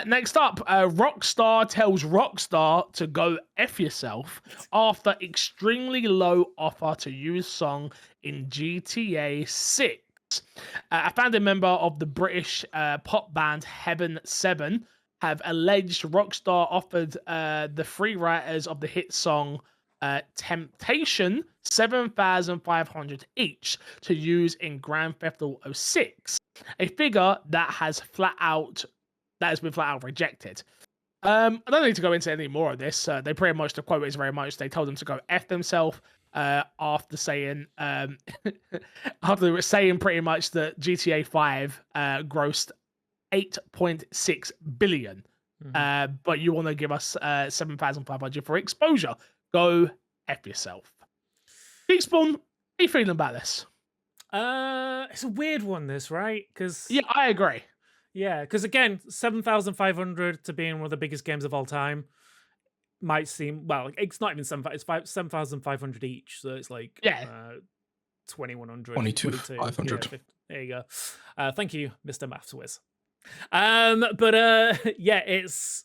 Next up, Rockstar tells Rockstar to go F yourself after extremely low offer to use song in GTA 6. A founding member of the British pop band Heaven 7 have alleged Rockstar offered the free writers of the hit song Temptation 7,500 each to use in Grand Theft Auto 6, a figure that has been flat out rejected. I don't need to go into any more of this. They pretty much, the quote is very much, they told them to go F themselves after saying pretty much that GTA 5 grossed 8.6 billion. But you want to give us 7,500 for exposure. Go F yourself. Geekspawn, how you feeling about this? It's a weird one, this, right? Because Yeah, I agree. Yeah, because again, 7,500 to being one of the biggest games of all time might seem, well, it's not even 7,500 each, so it's like 2,100, 22,500. Yeah, there you go. Thank you, Mr. Maths Whiz. Yeah, it's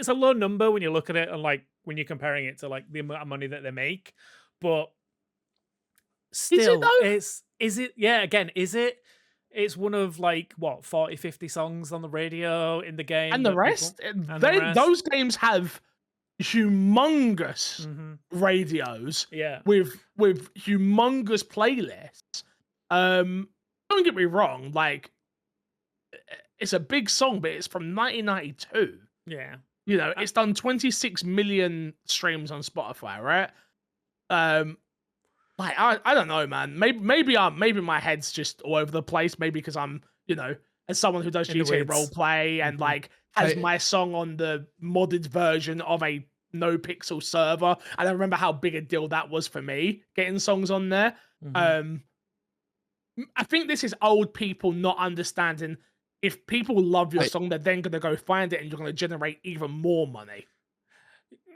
a low number when you look at it, and like when you're comparing it to like the amount of money that they make, but still, is it? Yeah, again, is it? It's one of like what 40, 50 songs on the radio in the game, and the rest. Those games have humongous radios, with humongous playlists. Don't get me wrong, like it's a big song, but it's from 1992. Yeah, you know, it's done 26 million streams on Spotify, right? Like I don't know, man. Maybe my head's just all over the place. Maybe because I'm, you know, as someone who does GTA roleplay and like has my song on the modded version of a no pixel server, and I remember how big a deal that was for me getting songs on there. I think this is old people not understanding. If people love your song, they're then gonna go find it, and you're gonna generate even more money.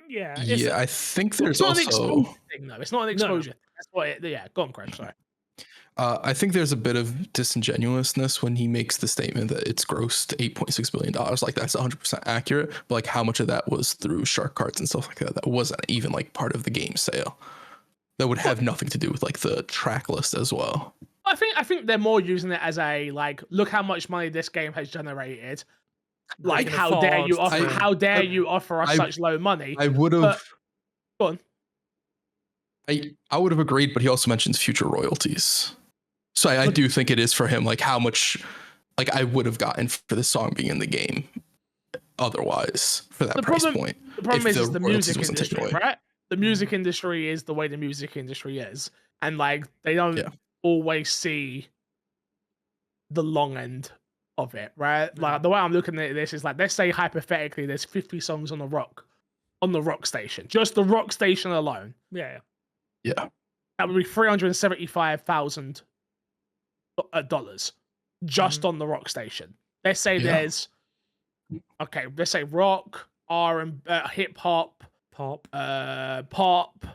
Yeah, I think there's also an exposure thing, though. It's not an exposure thing. That's what go on, Craig. Sorry. I think there's a bit of disingenuousness when he makes the statement that it's grossed $8.6 billion. Like that's 100% accurate, but like how much of that was through shark cards and stuff like that? That wasn't even like part of the game sale. That would have nothing to do with like the track list as well. I think they're more using it as a like, look how much money this game has generated. Like, how dare you offer us such low money? I would have. Go on. I would have agreed, but he also mentions future royalties. So I do think it is for him, like how much like I would have gotten for this song being in the game otherwise for that price point. The problem is the music industry, right? The music industry is the way the music industry is. And like they don't always see the long end of it, right? Like the way I'm looking at this is like, let's say hypothetically there's 50 songs on the rock station, just the rock station alone. Yeah. That would be $375,000 just on the rock station. Let's say there's let's say rock, hip hop, pop,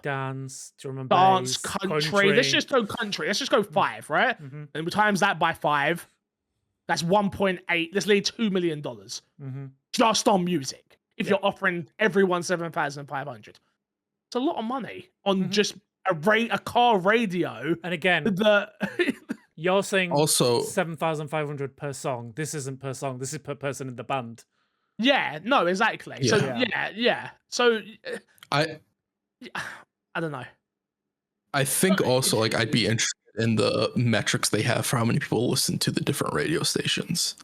dance, drum and bass, bass, country. Let's just go country. Let's just go 5, right? And we times that by 5. That's 1.8. Let's leave $2 million just on music. If you're offering everyone 7,500, it's a lot of money on just a car radio. And again, you're saying also 7,500 per song. This isn't per song. This is per person in the band. Yeah. No. Exactly. Yeah. So So I don't know. I think also like I'd be interested in the metrics they have for how many people listen to the different radio stations.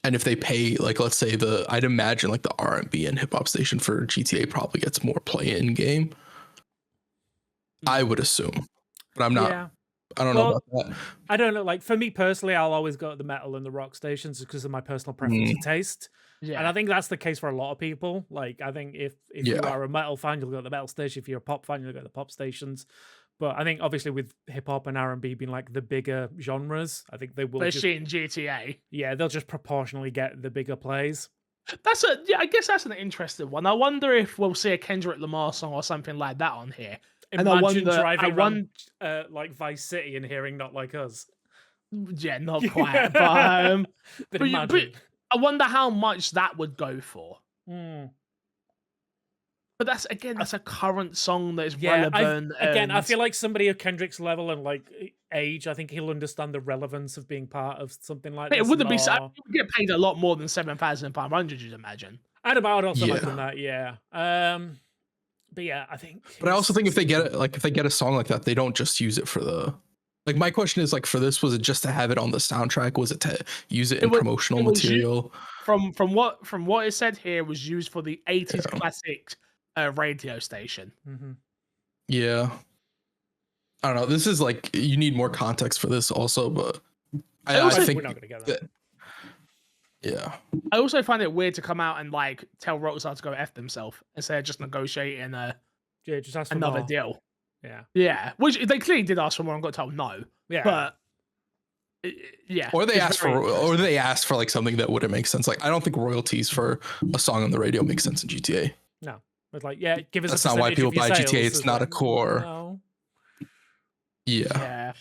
And if they pay, like, let's say I'd imagine like the R&B and hip hop station for GTA probably gets more play in game. I would assume, but I'm not. Yeah. I don't know about that. I don't know. Like for me personally, I'll always go to the metal and the rock stations because of my personal preference and taste. Yeah. And I think that's the case for a lot of people. Like I think if you are a metal fan, you'll go to the metal station. If you're a pop fan, you'll go to the pop stations. But I think obviously with hip hop and R&B being like the bigger genres, I think they will. Especially in GTA. Yeah, they'll just proportionally get the bigger plays. I guess that's an interesting one. I wonder if we'll see a Kendrick Lamar song or something like that on here. Imagine driving around like Vice City and hearing "Not Like Us." Yeah, not quite. But imagine. I wonder how much that would go for. Hmm. But that's a current song that is Yeah, relevant. I feel like somebody of Kendrick's level and like age, I think he'll understand the relevance of being part of something like this. It wouldn't be. more. You would get paid a lot more than 7,500. You'd imagine. I'd also Yeah. imagine that, yeah. But yeah, I think. But I also think if they get a song like that, they don't just use it for the. Like my question is like for this, was it just to have it on the soundtrack? Was it to use it in promotional material? From what it said here, was used for the 80s classic radio station. Mm-hmm. Yeah. I don't know. This is like you need more context for this also, but I think we're not gonna get that. Yeah. I also find it weird to come out and like tell Rockstar to go F themselves instead of just negotiating just ask for another more. deal. Yeah. Yeah. Which they clearly did ask for more and got told no. Yeah. But yeah. Or they asked for like something that wouldn't make sense. Like I don't think royalties for a song on the radio make sense in GTA. No. It's like, yeah, give us That's a not why percentage people of your buy GTA. sales. It's not a core. No. Yeah.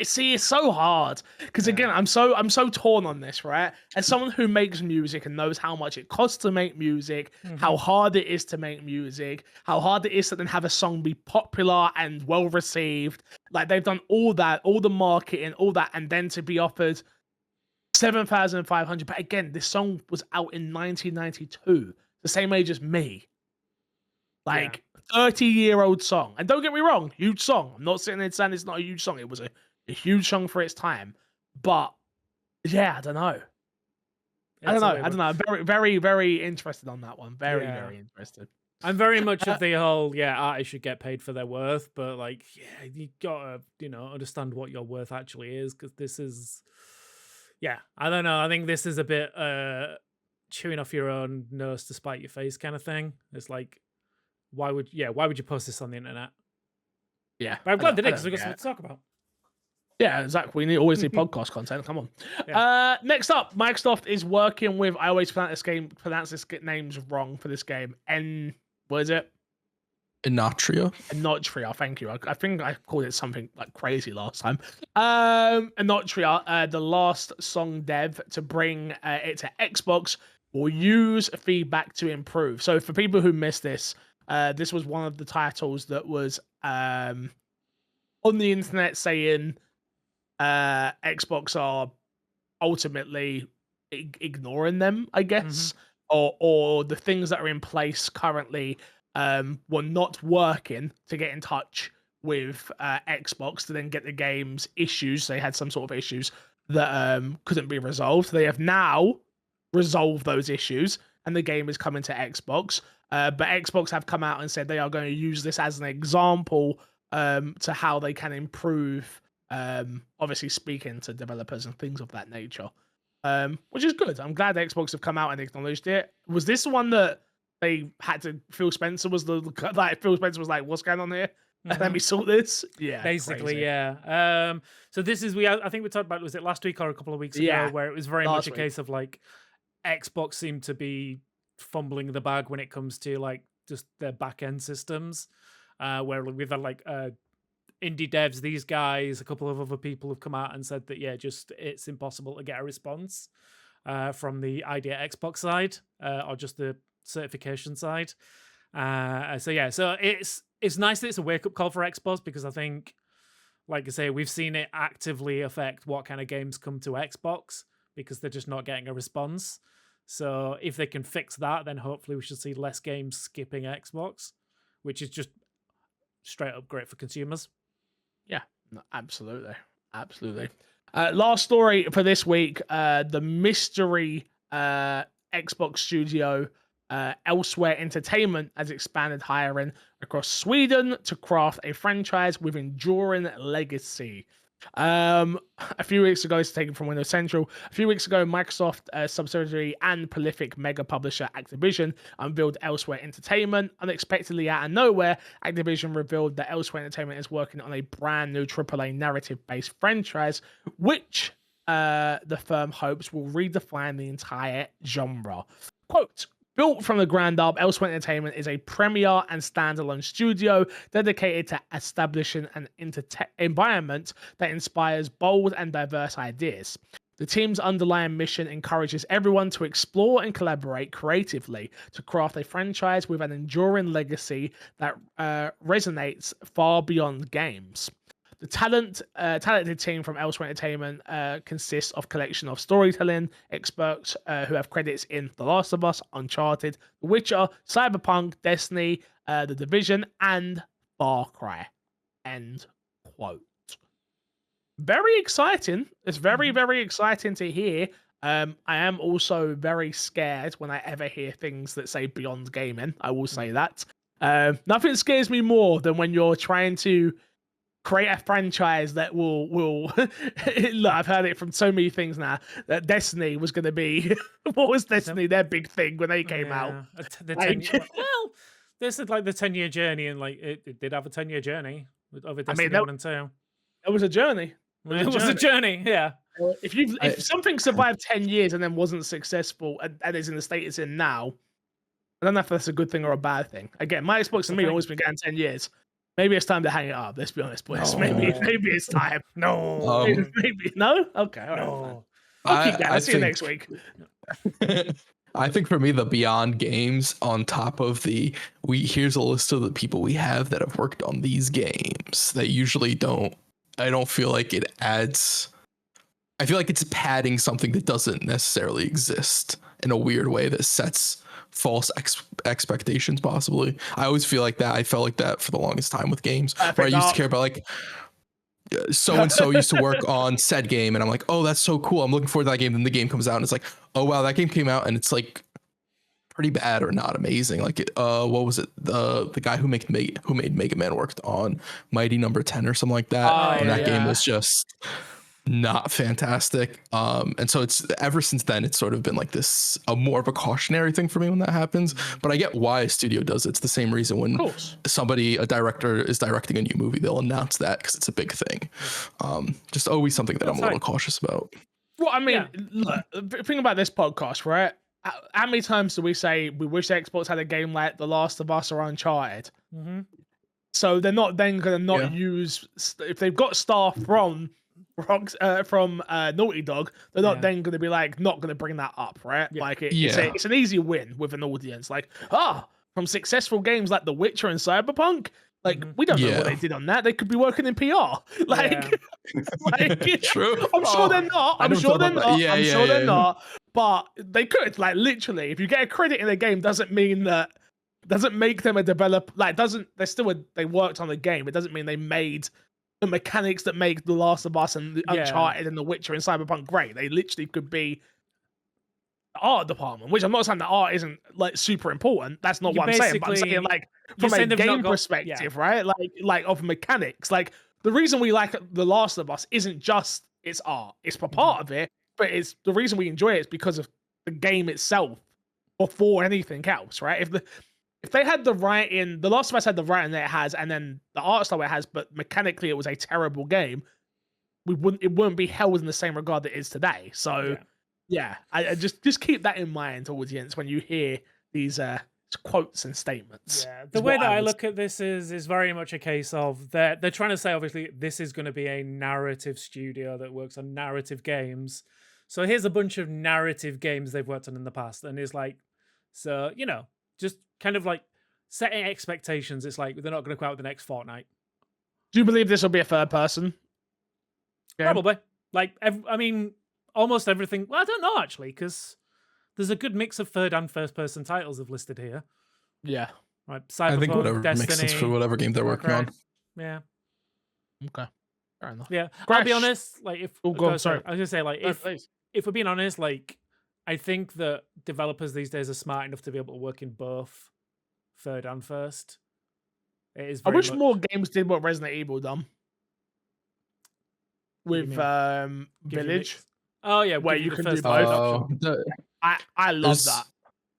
See, it's so hard because again, I'm so torn on this, right? As someone who makes music and knows how much it costs to make music, how hard it is to make music, how hard it is to then have a song be popular and well received. Like they've done all that, all the marketing, all that, and then to be offered 7,500. But again, this song was out in 1992, the same age as me. Like 30-year-old song. And don't get me wrong, huge song. I'm not sitting there saying it's not a huge song. It was a huge song for its time. But yeah, I don't know. I don't know. I'm very, very, very interested on that one. Very, very interested. I'm very much of the whole, artists should get paid for their worth, but like, you gotta, understand what your worth actually is, because this is, I don't know. I think this is a bit chewing off your own nose to spite your face kind of thing. It's like, why would you post this on the internet? Yeah. But I'm glad they did because we've got something to talk about. Yeah, exactly. We always need podcast content. Come on. Yeah. Next up, Microsoft is working with. I always pronounce this names wrong for this game. What is it? Enotria. Enotria. Thank you. I think I called it something like crazy last time. Enotria, the last song dev to bring it to Xbox, will use feedback to improve. So for people who missed this, this was one of the titles that was on the internet saying Xbox are ultimately ignoring them, I guess, or the things that are in place currently were not working to get in touch with Xbox to then get the game's issues. They had some sort of issues that couldn't be resolved. They have now resolved those issues, and the game is coming to Xbox. But Xbox have come out and said they are going to use this as an example to how they can improve, obviously speaking to developers and things of that nature, which is good. I'm glad Xbox have come out and acknowledged it. Was this the one that they had to, Phil Spencer was Phil Spencer was like, what's going on here? Let me sort this. Yeah, basically, crazy. yeah. So this is, I think we talked about, was it last week or a couple of weeks ago, where it was very much a case of like Xbox seemed to be fumbling the bag when it comes to like just their back end systems, where we've had like indie devs, these guys, a couple of other people have come out and said that just it's impossible to get a response from the Idea Xbox side or just the certification side. So it's nice that it's a wake up call for Xbox, because I think, like I say, we've seen it actively affect what kind of games come to Xbox because they're just not getting a response. So if they can fix that, then hopefully we should see less games skipping Xbox, which is just straight up great for consumers. Yeah, absolutely. Last story for this week, the mystery Xbox studio Elsewhere Entertainment has expanded hiring across Sweden to craft a franchise with enduring legacy. A few weeks ago, it's taken from Windows Central. A few weeks ago, Microsoft subsidiary and prolific mega publisher Activision unveiled Elsewhere Entertainment. Unexpectedly, out of nowhere, Activision revealed that Elsewhere Entertainment is working on a brand new AAA narrative-based franchise, which the firm hopes will redefine the entire genre. Quote, built from the ground up, Elsewhere Entertainment is a premier and standalone studio dedicated to establishing an environment that inspires bold and diverse ideas. The team's underlying mission encourages everyone to explore and collaborate creatively to craft a franchise with an enduring legacy that resonates far beyond games. The talented team from Elsewhere Entertainment consists of a collection of storytelling experts who have credits in The Last of Us, Uncharted, The Witcher, Cyberpunk, Destiny, The Division, and Far Cry. End quote. Very exciting. It's very, very exciting to hear. I am also very scared when I ever hear things that say Beyond Gaming. I will say that. Nothing scares me more than when you're trying to create a franchise that will look, I've heard it from so many things now that Destiny was going to be what was Destiny their big thing when they came out. Well, this is like the 10-year journey, and like it did have a 10-year journey over Destiny 1 and 2. It was a journey. It was a journey, yeah. If something survived 10 years and then wasn't successful and is in the state it's in now, I don't know if that's a good thing or a bad thing. Again, my Xbox and me always been getting 10 years. Maybe it's time to hang it up. Let's be honest, boys. No. Maybe it's time. No. Maybe no. Okay. All right, No. I'll keep that. I'll see you next week. I think for me, the Beyond games on top of here's a list of the people we have that have worked on these games that usually I don't feel like it adds. I feel like it's padding something that doesn't necessarily exist in a weird way that sets false expectations, possibly. I always feel like that. I felt like that for the longest time with games, where I used to care about like so and so used to work on said game, and I'm like, oh, that's so cool. I'm looking forward to that game. Then the game comes out, and it's like, oh wow, that game came out, and it's like pretty bad or not amazing. Like, what was it? The guy who made Mega Man worked on Mighty Number 10 or something like that, and that game was just not fantastic. And so it's ever since then it's sort of been like this more of a cautionary thing for me when that happens. But I get why a studio does it. It's the same reason when a director is directing a new movie, they'll announce that because it's a big thing. Just always something that I'm a little cautious about. Well, I mean, look, think about this podcast, right? How many times do we say we wish Xbox had a game like The Last of Us or Uncharted? Mm-hmm. So they're not then going to use, if they've got staff from Naughty Dog, they're not then going to be like not going to bring that up, right? Like it's an easy win with an audience. Like from successful games like The Witcher and Cyberpunk, like we don't know what they did on that. They could be working in PR. Like, True. I'm sure they're not. I'm sure they're not. But they could, like, literally, if you get a credit in a game, doesn't make them a developer. Like, they worked on the game. It doesn't mean they made the mechanics that make The Last of Us and the Uncharted and The Witcher and Cyberpunk great. They literally could be the art department, which I'm not saying the art isn't like super important. That's not what I'm saying. But I'm saying, like, from a game perspective, right? Like of mechanics. Like, the reason we like The Last of Us isn't just its art. It's a part of it. But it's the reason we enjoy it is because of the game itself before anything else, right? If they had the writing, The Last of Us had the writing that it has, and then the art style it has, but mechanically it was a terrible game, it wouldn't be held in the same regard that it is today. So I just keep that in mind, audience, when you hear these quotes and statements. Yeah, the way that I look at this is very much a case of they're trying to say, obviously, this is going to be a narrative studio that works on narrative games. So here's a bunch of narrative games they've worked on in the past, and it's like, so, you know, just kind of like setting expectations. It's like they're not going to come out with the next Fortnite. Do you believe this will be a third person game? Probably. Like, I mean, almost everything. Well, I don't know, actually, because there's a good mix of third and first person titles I've listed here. Yeah. Right. I think Cyberpunk, whatever Destiny, makes sense for whatever game they're working on. Yeah. Okay. Fair enough. Yeah. Crash. I'll be honest, like, if go on, sorry. I was gonna say, like, if we're being honest, like, I think that developers these days are smart enough to be able to work in both third and first. It is. I wish more games did what Resident Evil done with Village. Oh yeah, where you can do both. I love that.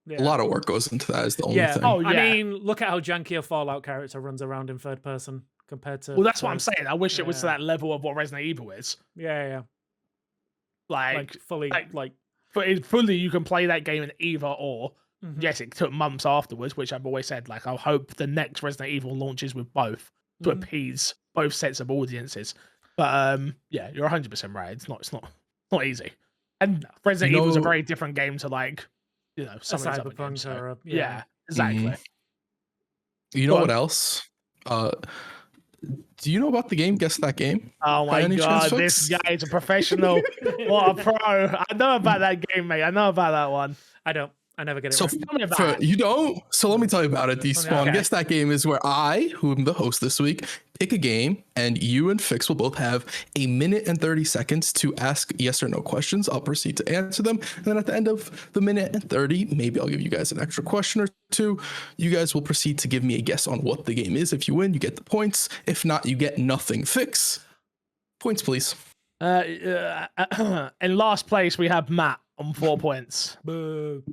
Yeah. A lot of work goes into that. Is the only thing. Oh, yeah. I mean, look at how janky a Fallout character runs around in third person compared to. Well, that's what I'm saying. I wish it was to that level of what Resident Evil is. Yeah. Like fully, fully, you can play that game in either or. Mm-hmm. Yes, it took months afterwards, which I've always said. Like, I hope the next Resident Evil launches with both to appease both sets of audiences. But yeah, you're 100% right. It's not easy. And Resident You Evil is a know- very different game to like, some of these other Cyberpunk games. So, or yeah, exactly. You know Go what on. else? Do you know about the game Guess That Game? Oh By my any chance, god, this folks? guy is a professional. What a pro. I know about that game, mate. I know about that one. I don't. I never get it So right. Tell me about it. you don't? So let me tell you about it. Despawn. Okay. Guess That Game is where I, who am the host this week, pick a game, and you and Fix will both have 1 minute and 30 seconds to ask yes or no questions. I'll proceed to answer them, and then at the end of the 1:30, maybe I'll give you guys an extra question or two. You guys will proceed to give me a guess on what the game is. If you win, you get the points. If not, you get nothing. Fix. Points, please. In last place, we have Matt on 4 points. Boo.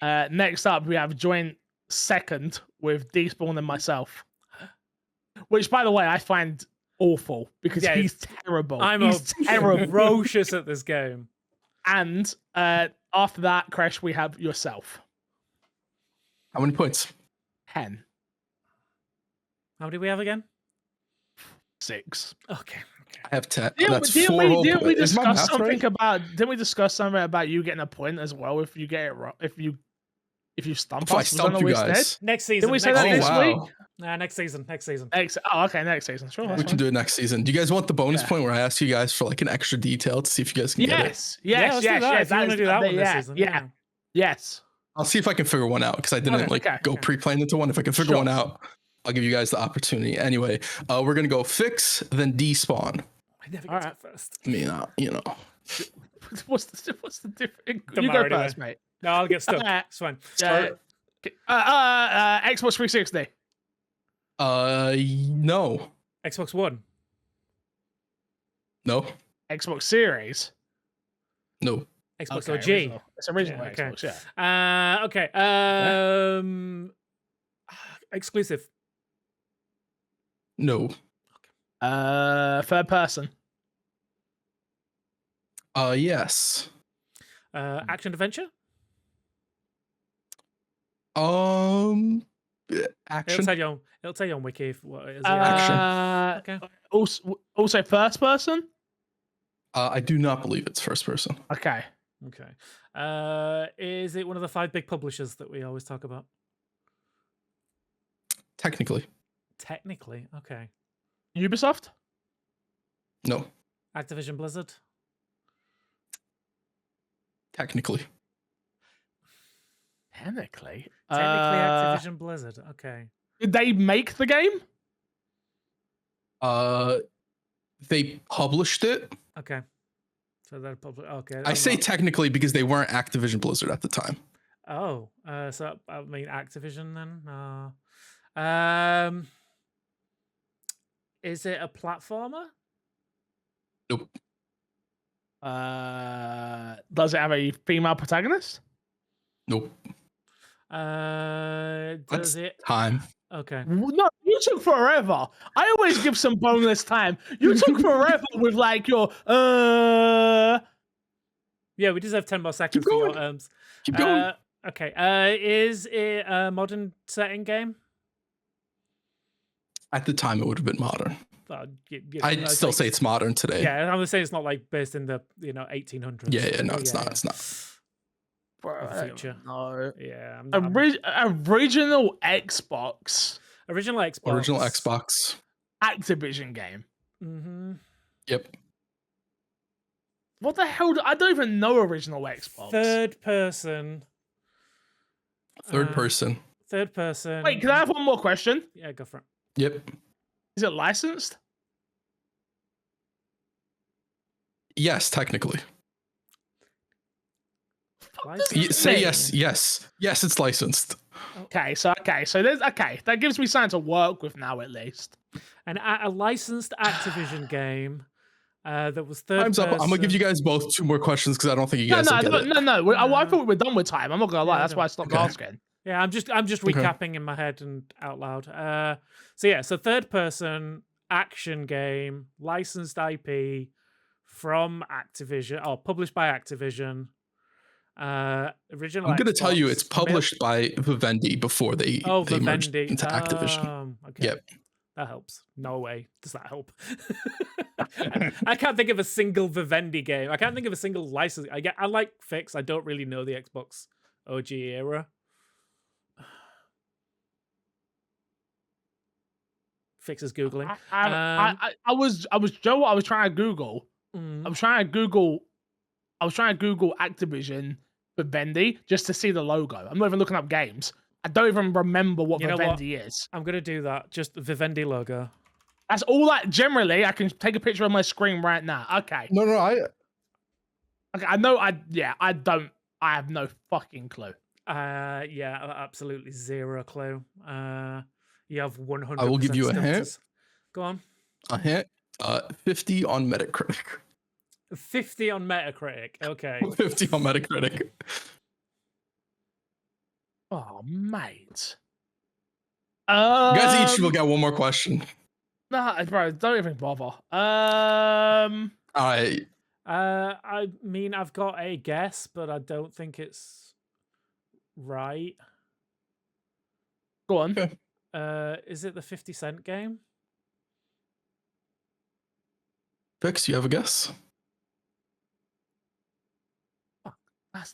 Next up, we have joint second with Despawn and myself. Which, by the way, I find awful because Yeah, he's terrible. I'm he's terrible. ferocious at this game. And after that, Crash, we have yourself. How many points? 10. How many do we have again? 6. Okay. I have 10. Didn't, That's didn't 4 we, whole didn't we points. Is my discuss math something right? about? Didn't we discuss something about you getting a point as well if you get it wrong? If you stump If I us? Was that stumped not you what we guys. said? Next season. Didn't we say next that Oh, this season. wow. week? Next season. Next season. Okay, next season. Sure. We that's can fine. do it next season. Do you guys want the bonus Yeah. point where I ask you guys for like an extra detail to see if you guys can get it? Yes, Yeah, yes, let's do yes, that. yes. If you want to do that one this season. Yeah, yes. I'll see if I can figure one out because I didn't Okay. go pre-planned into one. If I can figure Sure. one out, I'll give you guys the opportunity. Anyway, we're gonna go Fix, then Despawn. I never All get to right. go first. I mean, What's the difference? Don't You go matter first, anyway. mate. No, I'll get stuck. Uh, It's fine. Xbox 360, no, Xbox One. no, Xbox Series, no. Xbox Okay, OG. original. It's original Yeah, okay. Xbox, yeah. Okay. Exclusive. No. Third person, Yes. Action adventure. Action. It'll tell you on Wiki what it is. Action. Okay. Also first person. I do not believe it's first person. Okay. Okay. Is it one of the 5 big publishers that we always talk about? Technically, Technically, okay. Ubisoft. no. Activision Blizzard. Technically, Technically. Technically, Activision Blizzard. Okay. Did they make the game? they published it. Okay. So they're public. Okay. I I'm say not- technically because they weren't Activision Blizzard at the time. Oh, so I mean Activision then. Is it a platformer? Nope. Does it have a female protagonist? Nope. Does That's it? time. Okay. No, you took forever. I always give some bonus time. You took forever with like your Yeah, we just have 10 more seconds for your going. Keep going. Okay. Is it a modern setting game? At the time, it would have been modern. I'd still say it's modern today. Yeah, I would say it's not like based in the 1800s. Yeah, no, it's not. It's not. Future. No. Yeah. I'm not, Original Xbox. original Xbox. Original Xbox. Activision game. Mm-hmm. Yep. What the hell? I don't even know original Xbox. Third person. Third person. Third person. Wait, can I have one more question? Yeah, go for it. Yep. Is it licensed? Yes, technically. Licensed? Say yes. Yes. Yes, it's licensed. Okay, so there's that gives me something to work with now at least. A licensed Activision game that was third Time's up. I'm gonna give you guys both 2 more questions because I don't think you guys will get it. No. I thought we were done with time. I'm not gonna lie. Yeah, That's why I stopped Okay. asking. Yeah, I'm just recapping in my head and out loud. So third person action game, licensed IP from Activision, or published by Activision. Original. I'm gonna tell you, it's Xbox, published by Vivendi before they merged Vivendi. into Activision. Okay. Yep. That helps. No way does that help. I can't think of a single Vivendi game. I can't think of a single license. I like Fix. I don't really know the Xbox OG era. Fix is googling. I was Joe. What I was trying to Google. I was trying to Google Activision Vivendi just to see the logo. I'm not even looking up games. I don't even remember what Vivendi is. I'm gonna do that. Just the Vivendi logo. That's all that. Generally, I can take a picture of my screen right now. Okay. No, Okay. I know. I don't. I have no fucking clue. Yeah, absolutely zero clue. You have 100%. I will give you a hint. stutters. Go on. A hint. 50 on Metacritic. 50 on Metacritic. Okay. 50 on Metacritic. Oh, mate. You guys each will get one more question. Nah, bro, don't even bother. All right. I mean, I've got a guess, but I don't think it's right. Go on. Okay. Is it the 50 Cent game? Fix, you have a guess?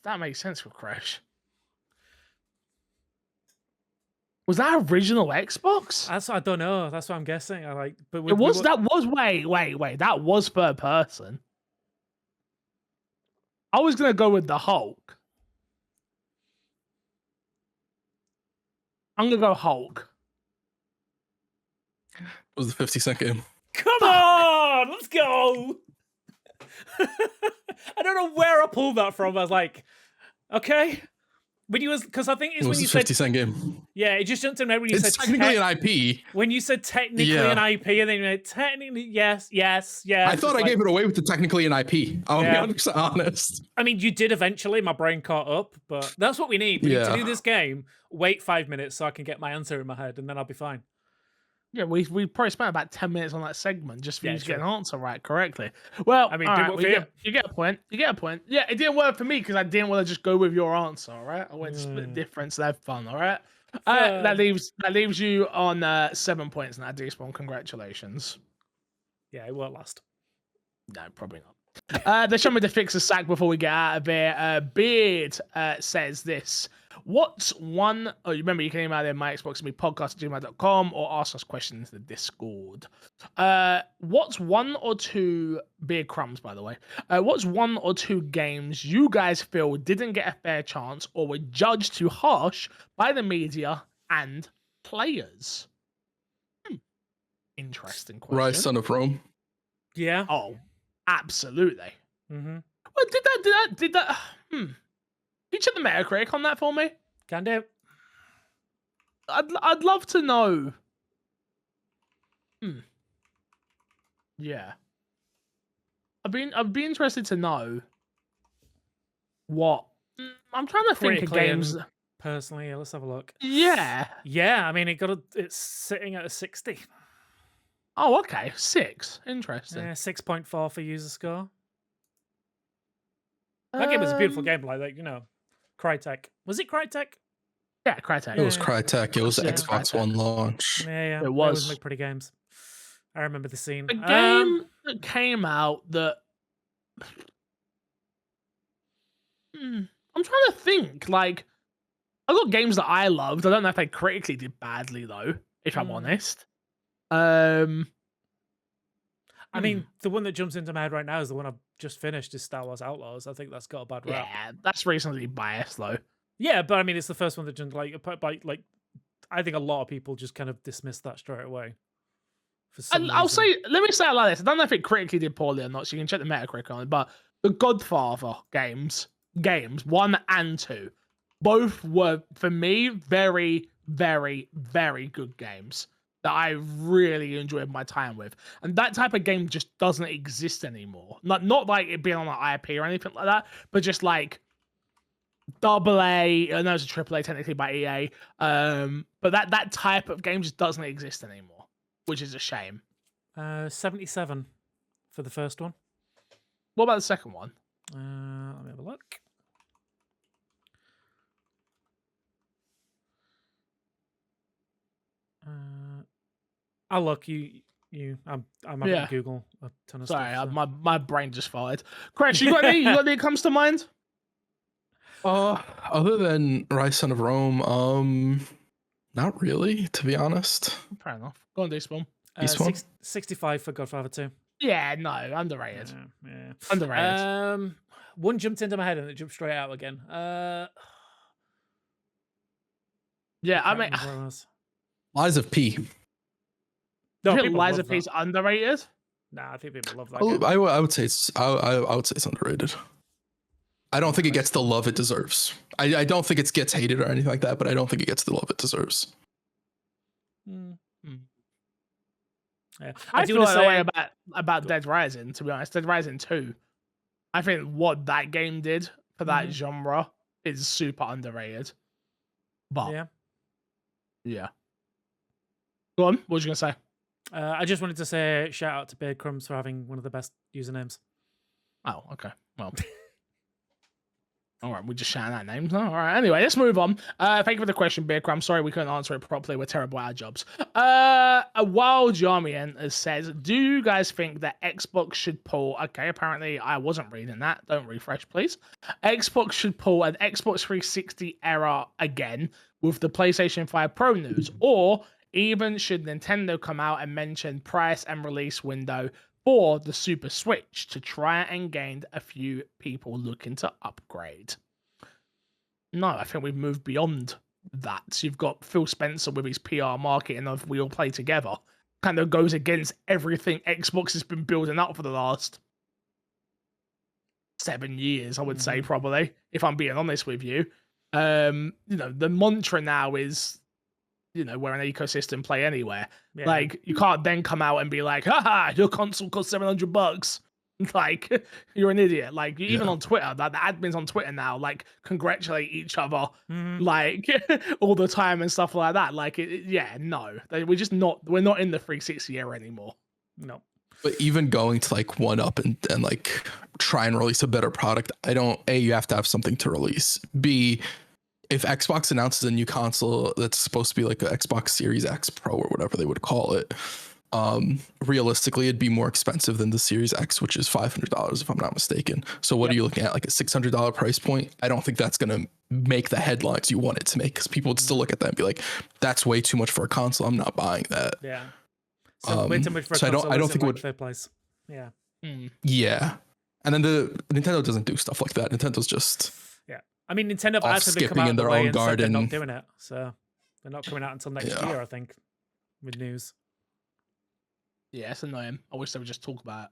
That makes sense for Crash. Was that original Xbox? I don't know. That's what I'm guessing. But It was. That was. Wait. That was third person. I was gonna go with the Hulk. I'm gonna go Hulk. It was the 50 Cent game. Come on, let's go. I don't know where I pulled that from. I was like, okay. When you was because I think it's It when was you the said 50 Cent game. yeah, it just jumped in my head when you It's said technically an IP. when you said technically an IP, and then you went technically yes. I thought I gave it away with the technically an IP. I'll be honest. I mean, you did eventually. My brain caught up, but that's what we need. We need to do this game. Wait 5 minutes so I can get my answer in my head, and then I'll be fine. Yeah, we probably spent about 10 minutes on that segment just for you to true. get an answer right correctly. Well, I mean, all did right, work well, for you. you get a point. You get a point. Yeah, it didn't work for me because I didn't want to just go with your answer. All right, I went split difference. Have fun. All right. That leaves you on 7 points now, Despawn. Congratulations. Yeah, it won't last. No, probably not. They showed me to fix a sack before we get out of here. Beard says this. What's one... Oh, you remember you can email them my Xbox and me podcast@gmail.com or ask us questions in the Discord. What's one or two... Beard Crumbs, by the way. What's one or two games you guys feel didn't get a fair chance or were judged too harsh by the media and players? Interesting question. Rise, Son of Rome. Yeah. Oh, absolutely. Mm-hmm. Well, did that? Can you check the Metacritic on that for me? Can do. I'd love to know. Yeah. I'd be interested to know what. I'm trying to think of games. Personally, yeah, let's have a look. Yeah. Yeah, I mean, it's sitting at a 60. Oh, okay. 6. Interesting. Yeah, 6.4 for user score. That game was a beautiful game, like Crytek. Was it Crytek? Yeah, Crytek. It was Crytek. It was Yeah, Xbox Crytek. One launch. Yeah. It They was. always make pretty games. I remember the scene. A game that came out that. I'm trying to think. Like, I got games that I loved. I don't know if they critically did badly though. If I'm honest. I mean, the one that jumps into my head right now is the one I've just finished. Is Star Wars Outlaws. I think that's got a bad rap. Yeah, that's recently biased though. Yeah, but I mean, it's the first one that jumped I think a lot of people just kind of dismissed that straight away. And I'll say, let me say it like this. I don't know if it critically did poorly or not, so you can check the Metacritic on it, but the Godfather games 1 and 2, both were, for me, very, very, very good games that I really enjoyed my time with. And that type of game just doesn't exist anymore. Not like it being on an IP or anything like that, but just like AA, I know it's a AAA technically by EA, but that type of game just doesn't exist anymore, which is a shame. 77 for the first one. What about the second one? Let me have a look. I'll look. You I'm having to Google a ton of Sorry, stuff. my brain just farted. Crash, you got any that comes to mind? Other than Rise Son of Rome, not really, to be honest. Fair enough. Go on, Despawn. 65 for Godfather 2. Yeah, no, underrated. Yeah. Underrated. One jumped into my head and it jumped straight out again. Yeah, I mean, Lies of P. No, Lies of P's underrated. Nah, I think people love that game. I would say I would say it's underrated. I don't think it gets the love it deserves. I don't think it gets hated or anything like that, but I don't think it gets the love it deserves. Yeah. I feel the way about Dead Rising, to be honest. Dead Rising 2. I think what that game did for that genre is super underrated. But yeah. Go on. What was you gonna say? I just wanted to say shout out to Beard Crumbs for having one of the best usernames. Oh, okay. Well. All right, we're just shouting out names. All right, anyway, let's move on. Thank you for the question, Beer Crumb. Sorry we couldn't answer it properly. We're terrible at our jobs. A Wild Jarmian says, do you guys think that Xbox should pull... Okay, apparently I wasn't reading that. Don't refresh, please. Xbox should pull an Xbox 360 era again with the PlayStation 5 Pro news, or even should Nintendo come out and mention price and release window for the Super Switch to try and gain a few people looking to upgrade? No, I think we've moved beyond that. So you've got Phil Spencer with his PR marketing of We All Play Together. Kind of goes against everything Xbox has been building up for the last 7 years, I would say, probably, if I'm being honest with you. The mantra now is, we're an ecosystem, play anywhere. Yeah. Like, you can't then come out and be like, haha, your console costs $700. Like, you're an idiot. Like, even on Twitter, the admins on Twitter now, like, congratulate each other, like, all the time and stuff like that. Like, no. We're not in the 360 era anymore. No. But even going to, like, one up and like, try and release a better product, you have to have something to release. B, if Xbox announces a new console that's supposed to be like an Xbox Series X Pro or whatever they would call it, realistically, it'd be more expensive than the Series X, which is $500 if I'm not mistaken. So what are you looking at, like a $600 price point? I don't think that's going to make the headlines you want it to make, because people would still look at that and be like, that's way too much for a console. I'm not buying that. Yeah. So way too much for a console. I don't think it would third place. Yeah. Yeah. And then the Nintendo doesn't do stuff like that. Nintendo's just... I mean, Nintendo have actively come out in their own garden. They're not doing it, so they're not coming out until next year, I think, with news. Yeah, it's annoying. I wish they would just talk about it.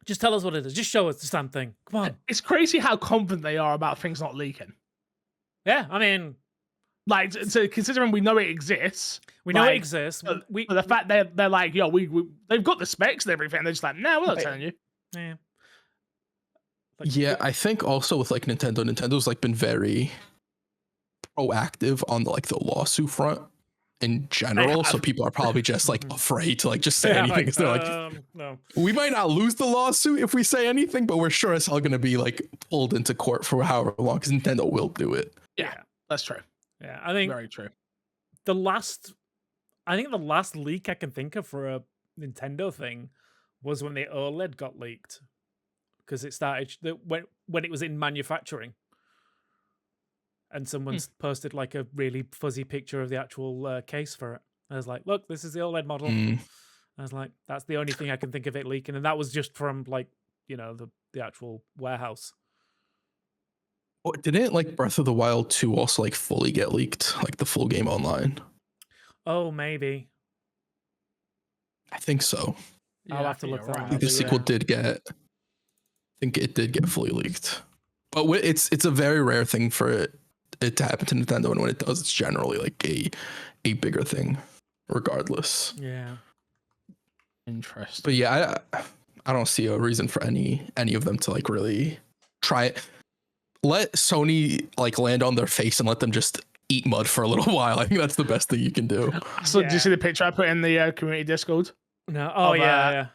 Just tell us what it is. Just show us the damn thing. Come on. It's crazy how confident they are about things not leaking. Yeah, I mean, like, so considering we know it exists, it exists. But the fact they're like, yo, they've got the specs and everything. They're just like, no, we're not telling you. Yeah. I think also with like Nintendo's like been very proactive on the lawsuit front in general. So people are probably just like afraid to like just say anything, because they're like, no, we might not lose the lawsuit if we say anything, but we're sure as hell going to be like pulled into court for however long, because Nintendo will do it. Yeah, that's true. Yeah, I think very true. The last leak I can think of for a Nintendo thing was when the OLED got leaked. Because it started when it was in manufacturing, and someone's posted like a really fuzzy picture of the actual case for it. I was like, "Look, this is the OLED model." I was like, "That's the only thing I can think of it leaking," and that was just from like the actual warehouse. Oh, didn't like Breath of the Wild 2 also like fully get leaked, like the full game online? Oh, maybe. I think so. Yeah, I'll have to look that up. The sequel did get. I think it did get fully leaked, but it's a very rare thing for it to happen to Nintendo, and when it does, it's generally like a bigger thing, regardless. Yeah, interesting. But yeah, I don't see a reason for any of them to like really try it. Let Sony like land on their face and let them just eat mud for a little while. I think that's the best thing you can do. So did you see the picture I put in the community Discord? No. Oh yeah.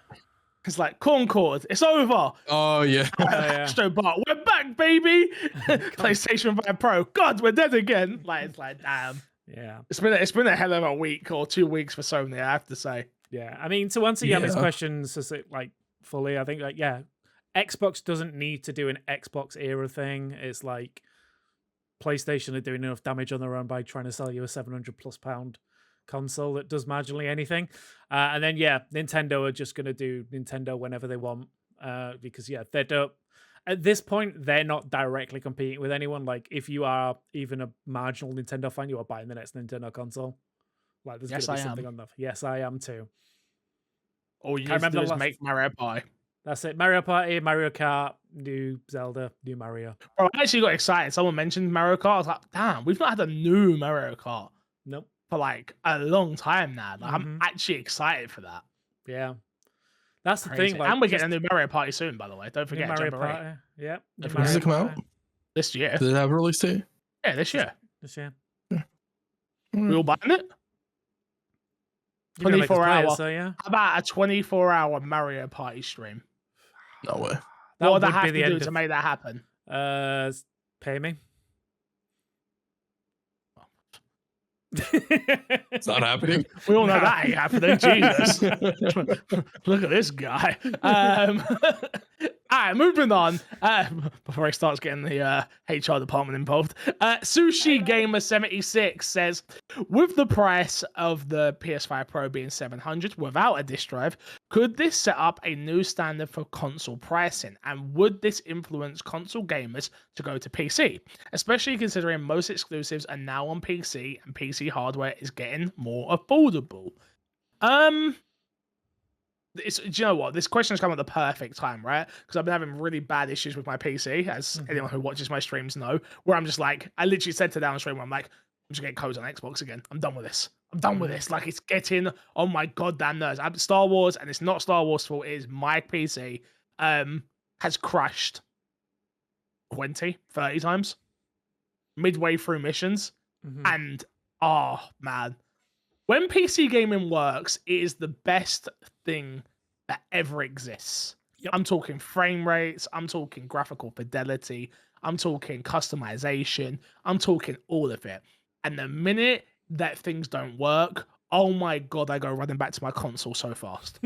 It's like Concord, it's over. Oh yeah. Bart, we're back, baby. PlayStation 5 Pro. God, we're dead again. Like, it's like, damn. Yeah. It's been a hell of a week or 2 weeks for Sony, I have to say. Yeah, I mean, to answer Yannick's Yeah. questions, like fully, I think like Xbox doesn't need to do an Xbox era thing. It's like PlayStation are doing enough damage on their own by trying to sell you a £700+ console that does marginally anything. And then Nintendo are just going to do Nintendo whenever they want, because they don't. At this point, they're not directly competing with anyone. Like, if you are even a marginal Nintendo fan, you are buying the next Nintendo console. Like, there's going to be something on that. Yes, I am too. All you need to do is make Mario Party. That's it. Mario Party, Mario Kart, new Zelda, new Mario. Bro, I actually got excited. Someone mentioned Mario Kart. I was like, damn, we've not had a new Mario Kart Nope. for like a long time now. Like, I'm actually excited for that. Yeah. That's the Crazy. thing. Like, and we're getting a new Mario Party soon, by the way. Don't forget Mario Jamboree. Party. Yeah. When does it come out? This year. Did it have a release date? Yeah, this year. This year. We all buying it? You're gonna make us 24 play hour. it, so yeah. How about a 24-hour Mario Party stream? No way. What would I would have be to the do end to of- make that happen? Pay me. It's not happening. We all know that ain't happening. Jesus. Look at this guy. All right, moving on. Before he starts getting the HR department involved, Sushi Gamer 76 says, with the price of the PS5 Pro being $700 without a disc drive, could this set up a new standard for console pricing? And would this influence console gamers to go to PC? Especially considering most exclusives are now on PC and PC hardware is getting more affordable. Do you know what? This question's come at the perfect time, right? Because I've been having really bad issues with my PC, as anyone who watches my streams know, where I'm just like, I literally said to downstream, I'm like, I'm just getting codes on Xbox again. I'm done with this. I'm done with this. Like, it's getting on my goddamn nerves. Star Wars, and it's not Star Wars' fault, it is my PC, has crashed 20, 30 times midway through missions. And, oh, man. When PC gaming works, it is the best thing that ever exists. Yep. I'm talking frame rates, I'm talking graphical fidelity, I'm talking customization, I'm talking all of it. And the minute that things don't work, oh my god, I go running back to my console so fast.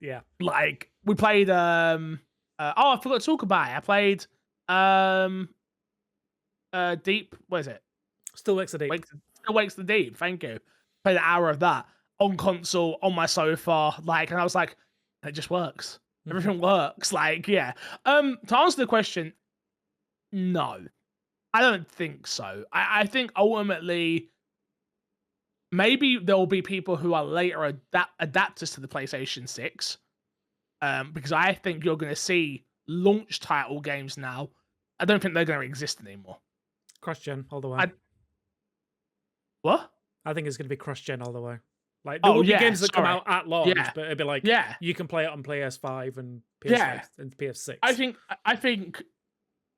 Yeah. Like, we played I forgot to talk about it. I played Deep, what is it? Still Wakes the Deep. Still Wakes the Deep, thank you. Played an hour of that on console, on my sofa, like, and I was like, it just works. Everything works. Like, yeah. To answer the question, no. I don't think so. I think ultimately, maybe there will be people who are later adapters to the PlayStation 6. Because I think you're going to see launch title games now. I don't think they're going to exist anymore. Cross-gen all the way. What? I think it's going to be cross-gen all the way. Like, there will be games that come out at launch, but it'll be like, you can play it on PS5 and PS5 and PS6. I think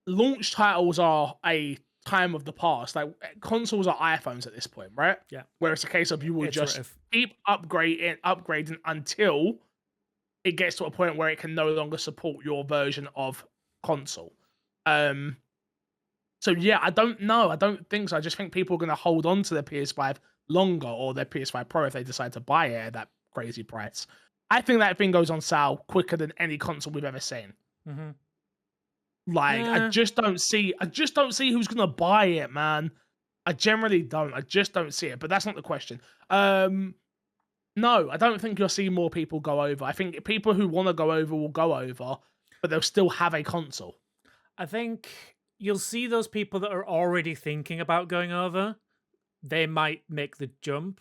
launch titles are a time of the past. Like, consoles are iPhones at this point, right? Yeah. Where it's a case of you will just keep upgrading until it gets to a point where it can no longer support your version of console. So yeah, I don't know. I don't think so. I just think people are going to hold on to their PS5 longer, or their PS5 Pro if they decide to buy it at that crazy price. I think that thing goes on sale quicker than any console we've ever seen. Like, I just don't see who's going to buy it, man. I generally don't. I just don't see it. But that's not the question. No, I don't think you'll see more people go over. I think people who want to go over will go over, but they'll still have a console. I think you'll see those people that are already thinking about going over. They might make the jump,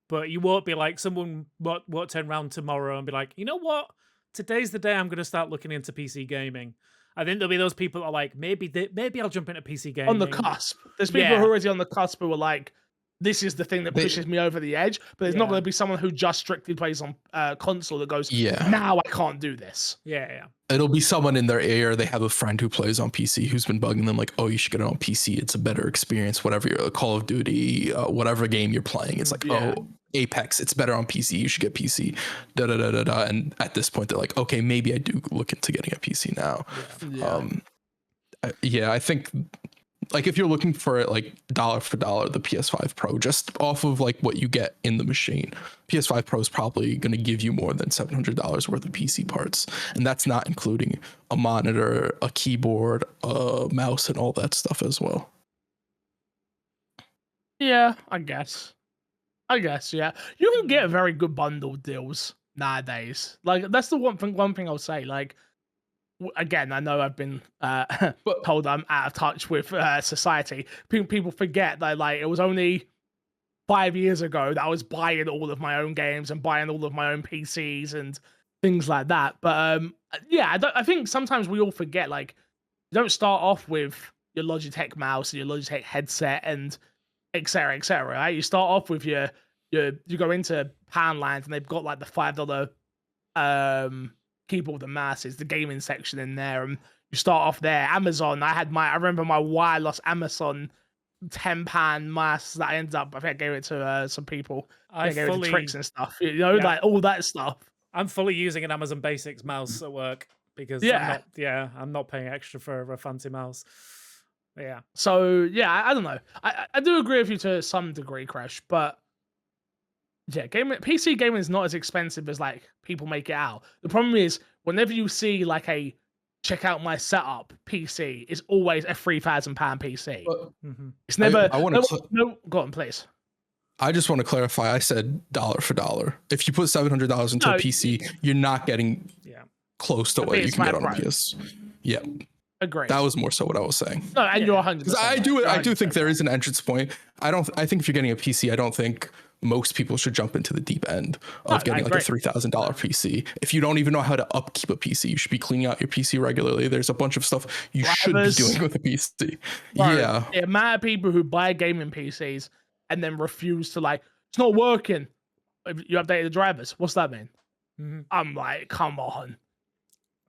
but you won't be like, someone won't turn around tomorrow and be like, you know what? Today's the day I'm going to start looking into PC gaming. I think there'll be those people that are like, maybe I'll jump into PC gaming. On the cusp. There's people who are already on the cusp who are like, this is the thing that pushes me over the edge, but there's not going to be someone who just strictly plays on console that goes, now I can't do this. Yeah. It'll be someone in their ear. They have a friend who plays on PC who's been bugging them like, oh, you should get it on PC. It's a better experience. Whatever you're, Call of Duty, whatever game you're playing. It's like, oh, Apex, it's better on PC. You should get PC. And at this point, they're like, okay, maybe I do look into getting a PC now. I think like if you're looking for it like dollar for dollar, the PS5 Pro, just off of like what you get in the machine, PS5 Pro is probably going to give you more than $700 worth of PC parts, and that's not including a monitor, a keyboard, a mouse, and all that stuff as well. Yeah, I guess. Yeah, you can get very good bundle deals nowadays. Like that's the one thing I'll say. Like again, I know I've been told I'm out of touch with society. People forget that like it was only 5 years ago that I was buying all of my own games and buying all of my own PCs and things like that. But yeah, I think sometimes we all forget like you don't start off with your Logitech mouse and your Logitech headset and etc. Right? You start off with you go into Poundland and they've got like the $5 keyboard and mouse, the gaming section in there, and you start off there. Amazon, I remember my wireless Amazon £10 mouse that I ended up, I think I gave it to some people. I gave it to tricks and stuff, like all that stuff. I'm fully using an Amazon Basics mouse at work because I'm not paying extra for a fancy mouse. Yeah. So yeah, I don't know. I do agree with you to some degree, Crash, but yeah, PC gaming is not as expensive as like people make it out. The problem is whenever you see like a check out my setup PC, it's always a £3,000 PC. It's never. No, go on, please. I just want to clarify. I said dollar for dollar. If you put $700 into a PC, you're not getting close to what you can get on a PS. Yeah. Agree. That was more so what I was saying. No, and you're 100%. Because I do think there is an entrance point. I think if you're getting a PC, I don't think most people should jump into the deep end of getting like a $3,000 PC. If you don't even know how to upkeep a PC, you should be cleaning out your PC regularly. There's a bunch of stuff you should be doing with a PC. Bro, the amount of people who buy gaming PCs and then refuse to like, it's not working. You updated the drivers. What's that mean? I'm like, come on.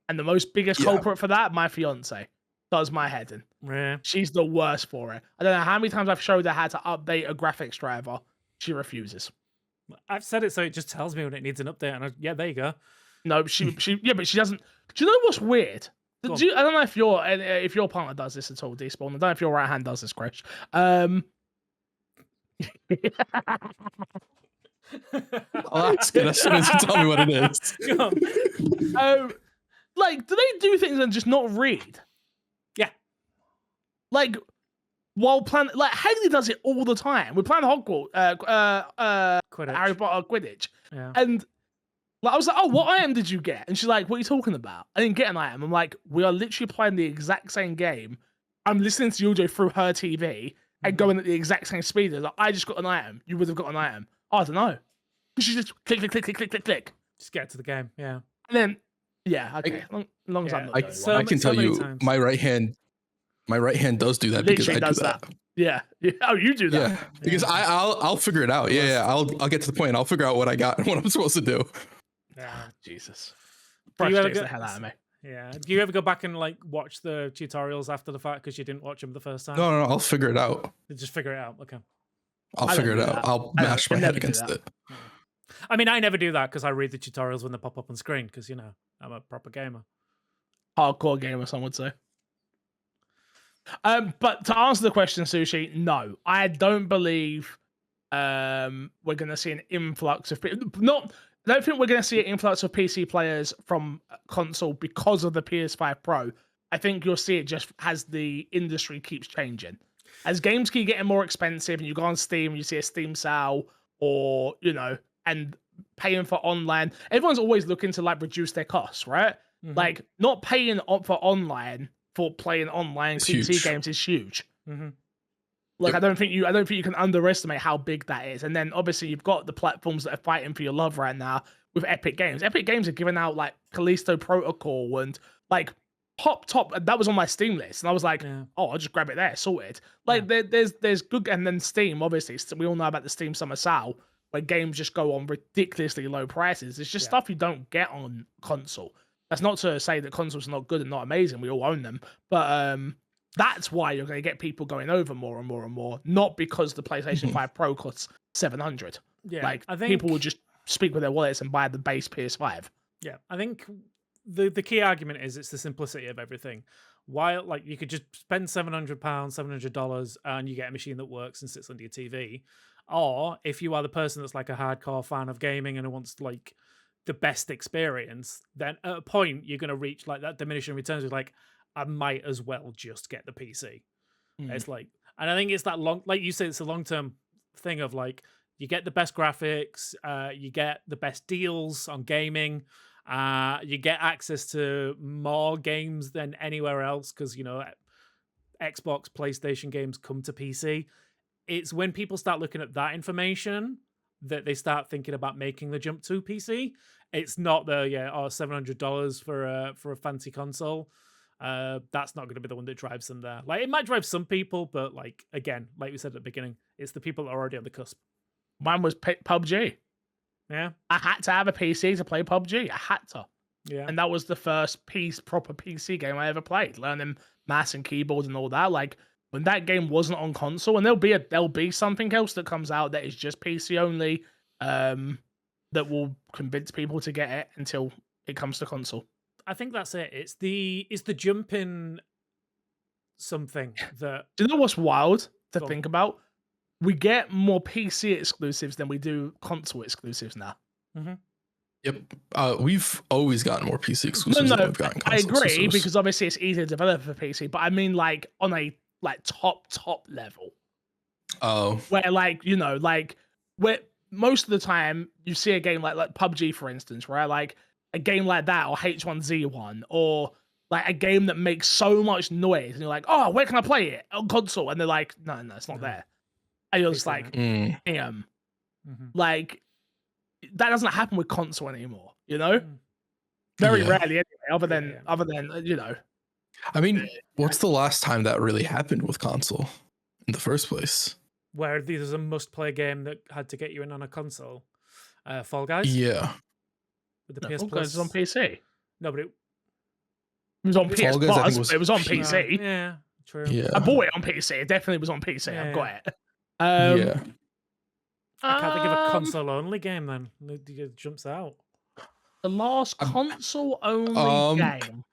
And the biggest culprit for that, my fiance, does my head in. Yeah. She's the worst for it. I don't know how many times I've showed her how to update a graphics driver. She refuses. I've said it so it just tells me when it needs an update, and there you go. No, but she doesn't. Do you know what's weird? I don't know if your partner does this at all, Despawn. I don't know if your right hand does this, Crash. I'll ask it as soon as you tell me what it is. Like, do they do things and just not read? Yeah. Like, while playing, like Haley does it all the time. We're playing Hogwarts, Quidditch. Harry Potter Quidditch, yeah. And like I was like, "Oh, what item did you get?" And she's like, "What are you talking about? I didn't get an item." I'm like, "We are literally playing the exact same game. I'm listening to Yujo through her TV and going at the exact same speed. Like, I just got an item. You would have got an item. Oh, I don't know. She just click. Just get to the game, yeah. And then, okay. Long as I'm not. I can tell you, times. my right hand does do that because I do that. Yeah. Oh, you do that. Yeah. Because I'll figure it out. Yeah. I'll get to the point. I'll figure out what I got and what I'm supposed to do. Yeah. Jesus. Frustrates the hell out of me. Yeah. Do you ever go back and like watch the tutorials after the fact because you didn't watch them the first time? No. I'll figure it out. Just figure it out. Okay. I'll figure it out. I'll mash my head against it. I mean, I never do that because I read the tutorials when they pop up on screen because, you know, I'm a proper gamer. Hardcore gamer, some would say. But to answer the question, Sushi, no. I don't believe we're going to see an influx of people. I don't think we're going to see an influx of PC players from console because of the PS5 Pro. I think you'll see it just as the industry keeps changing. As games keep getting more expensive and you go on Steam and you see a Steam sale or, you know, and paying for online, everyone's always looking to like reduce their costs, right? Like not paying for online for playing online PC games is huge. Like I don't think you can underestimate how big that is. And then obviously you've got the platforms that are fighting for your love right now with Epic Games. Epic Games are giving out like Callisto Protocol and like top. That was on my Steam list, and I was like, oh, I'll just grab it there, sorted. Like there's good, and then Steam, obviously, we all know about the Steam Summer Sale where games just go on ridiculously low prices. It's just stuff you don't get on console. That's not to say that consoles are not good and not amazing. We all own them, but that's why you're going to get people going over more and more and more. Not because the PlayStation 5 Pro costs $700. Yeah, like I think people would just speak with their wallets and buy the base PS5. Yeah, I think the key argument is it's the simplicity of everything. While like you could just spend £700, $700, and you get a machine that works and sits under your TV. Or if you are the person that's like a hardcore fan of gaming and who wants like the best experience, then at a point you're going to reach like that diminishing returns with like, I might as well just get the PC. It's like, and I think it's that long, like you said, it's a long-term thing of like, you get the best graphics, you get the best deals on gaming, you get access to more games than anywhere else because, you know, Xbox, PlayStation games come to PC. It's when people start looking at that information that they start thinking about making the jump to PC. It's not the $700 for a fancy console. That's not going to be the one that drives them there. Like, it might drive some people, but like again, like we said at the beginning, it's the people that are already on the cusp. Mine was PUBG. Yeah, I had to have a PC to play PUBG. I had to. yeah. And that was the first proper PC game I ever played. Learning mouse and keyboard and all that. Like, when that game wasn't on console, and there'll be something else that comes out that is just PC only, that will convince people to get it until it comes to console. I think that's it. It's the jump in something that. Do you know what's wild to Go on. think about? We get more PC exclusives than we do console exclusives now. Yep. We've always gotten more PC exclusives than we've gotten console I agree exclusives. because obviously it's easier to develop for PC, but I mean like on a like top level. Oh. Where like, you know, like where most of the time you see a game like PUBG, for instance, right? Like a game like that or H1Z1 or like a game that makes so much noise and you're like, oh, where can I play it? On console. And they're like, no, it's not there. And you're just like, damn. Like, that doesn't happen with console anymore, you know? Very rarely anyway, other than, you know. I mean, what's the last time that really happened with console in the first place? Where there's a must-play game that had to get you in on a console. Fall Guys? Yeah. With the PS Fall Plus. Guys was on PC. No, but It was on PS Guys, I think, Plus, was but it was on PC. PC. Yeah, true. Yeah. I bought it on PC. It definitely was on PC. Yeah, I've got it. Yeah. I can't think of a console-only game then. It jumps out. The last console-only game.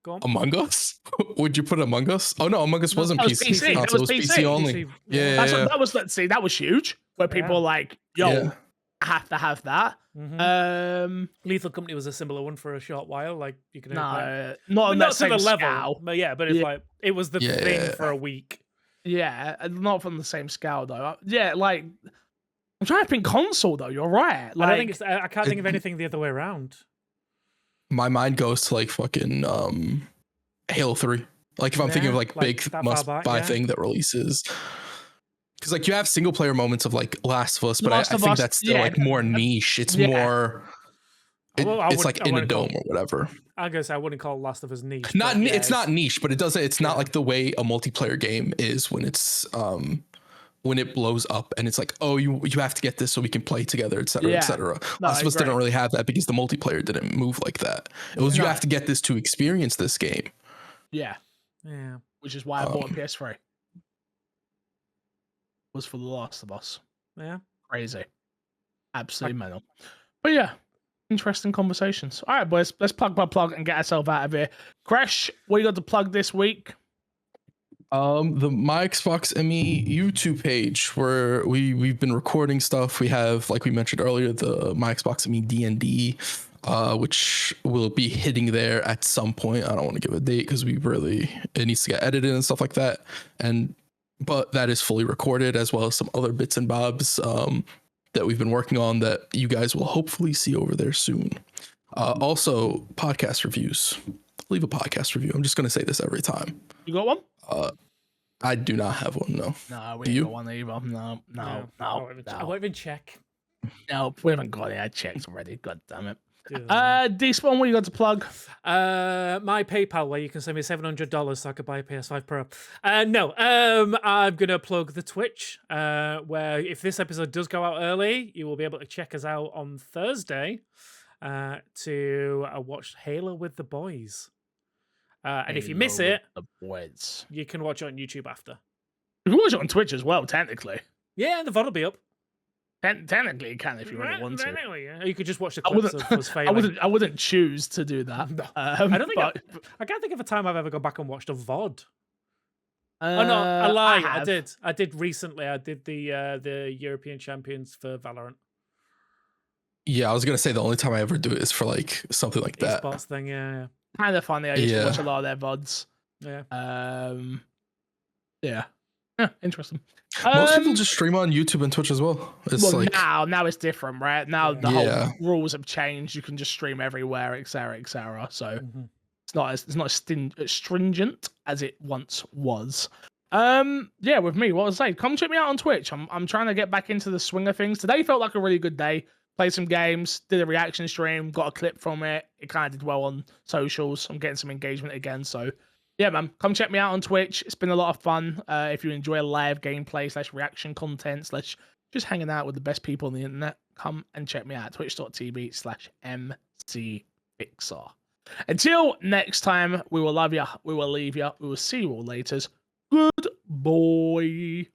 Go on. Among Us? Would you put Among Us? Oh no, Among Us wasn't that was PC. PC. Console That was was PC. PC only. PC. Yeah. That was, let's see, that was huge. Where people are like, yo, Yeah. I have to have that. Lethal Company was a similar one for a short while. Like you could No, not but on not that to same the level. scale. But yeah, but it's Yeah. like it was the thing for a week. Yeah, not from the same scale though. Yeah, like I'm trying to think console though. You're right. Like, I don't think it's. I can't think of anything the other way around. My mind goes to like fucking Halo 3. Like if I'm thinking of like big that must far back, buy yeah. thing that releases. Because like you have single player moments of like Last of Us, but I Last of think Us, that's still like more niche. It's more. Well, I it's like wouldn't- I in a wouldn't call- dome or whatever. I guess I wouldn't call Last of Us niche. Not but yeah, it's not niche, but it doesn't. It's not like the way a multiplayer game is when it's when it blows up and it's like, oh, you have to get this so we can play together, etc. Yeah. etc. No, Last of Us I agree. didn't really have that because the multiplayer didn't move like that. It was you have to get this to experience this game. yeah, Yeah. which is why I bought a PS3. Was for The Last of Us. Yeah. Crazy, absolutely mental. But yeah, interesting conversations. All right, boys, let's plug and get ourselves out of here. Crash, what you got to plug this week? The My Xbox ME YouTube page where we've been recording stuff. We have, like we mentioned earlier, the My Xbox ME D&D, which will be hitting there at some point. I don't want to give a date because it needs to get edited and stuff like that. But that is fully recorded, as well as some other bits and bobs that we've been working on that you guys will hopefully see over there soon. Also, podcast reviews. Leave a podcast review. I'm just going to say this every time. You got one? I do not have one, no. No, we Do ain't you? got one either. No, I won't even check. no, we haven't got it. I checked already. God damn it. Dude. D-Spawn, what you got to plug? My PayPal, where you can send me $700 so I could buy a PS5 Pro. No, I'm gonna plug the Twitch, where if this episode does go out early, you will be able to check us out on Thursday to watch Halo with the boys. And if you miss it, The boys. you can watch it on YouTube after. You can watch it on Twitch as well, technically. Yeah, the VOD will be up. Technically, you can if you really want to. Technically, yeah. You could just watch the I clips wouldn't. of us failing. I wouldn't choose to do that. No. I I don't think I can't think of a time I've ever gone back and watched a VOD. Oh no, I lie. I did. I did recently. I did the European Champions for Valorant. Yeah, I was gonna say the only time I ever do it is for like something like that. Esports thing, yeah. Kind of funny. I used to watch a lot of their VODs. Yeah. Yeah. Interesting. Most people just stream on YouTube and Twitch as well. It's well, like now it's different, right? Now the Yeah. whole rules have changed. You can just stream everywhere, etc., etc. So Mhm. it's not as stringent as it once was. Yeah, with me, what was I say? Come check me out on Twitch. I'm trying to get back into the swing of things. Today felt like a really good day. Played some games, did a reaction stream, got a clip from it. It kind of did well on socials. I'm getting some engagement again. So yeah, man, come check me out on Twitch. It's been a lot of fun. If you enjoy live gameplay / reaction content / just hanging out with the best people on the internet, come and check me out at twitch.tv/mcfixer. Until next time, we will love you. We will leave you. We will see you all later. Good boy.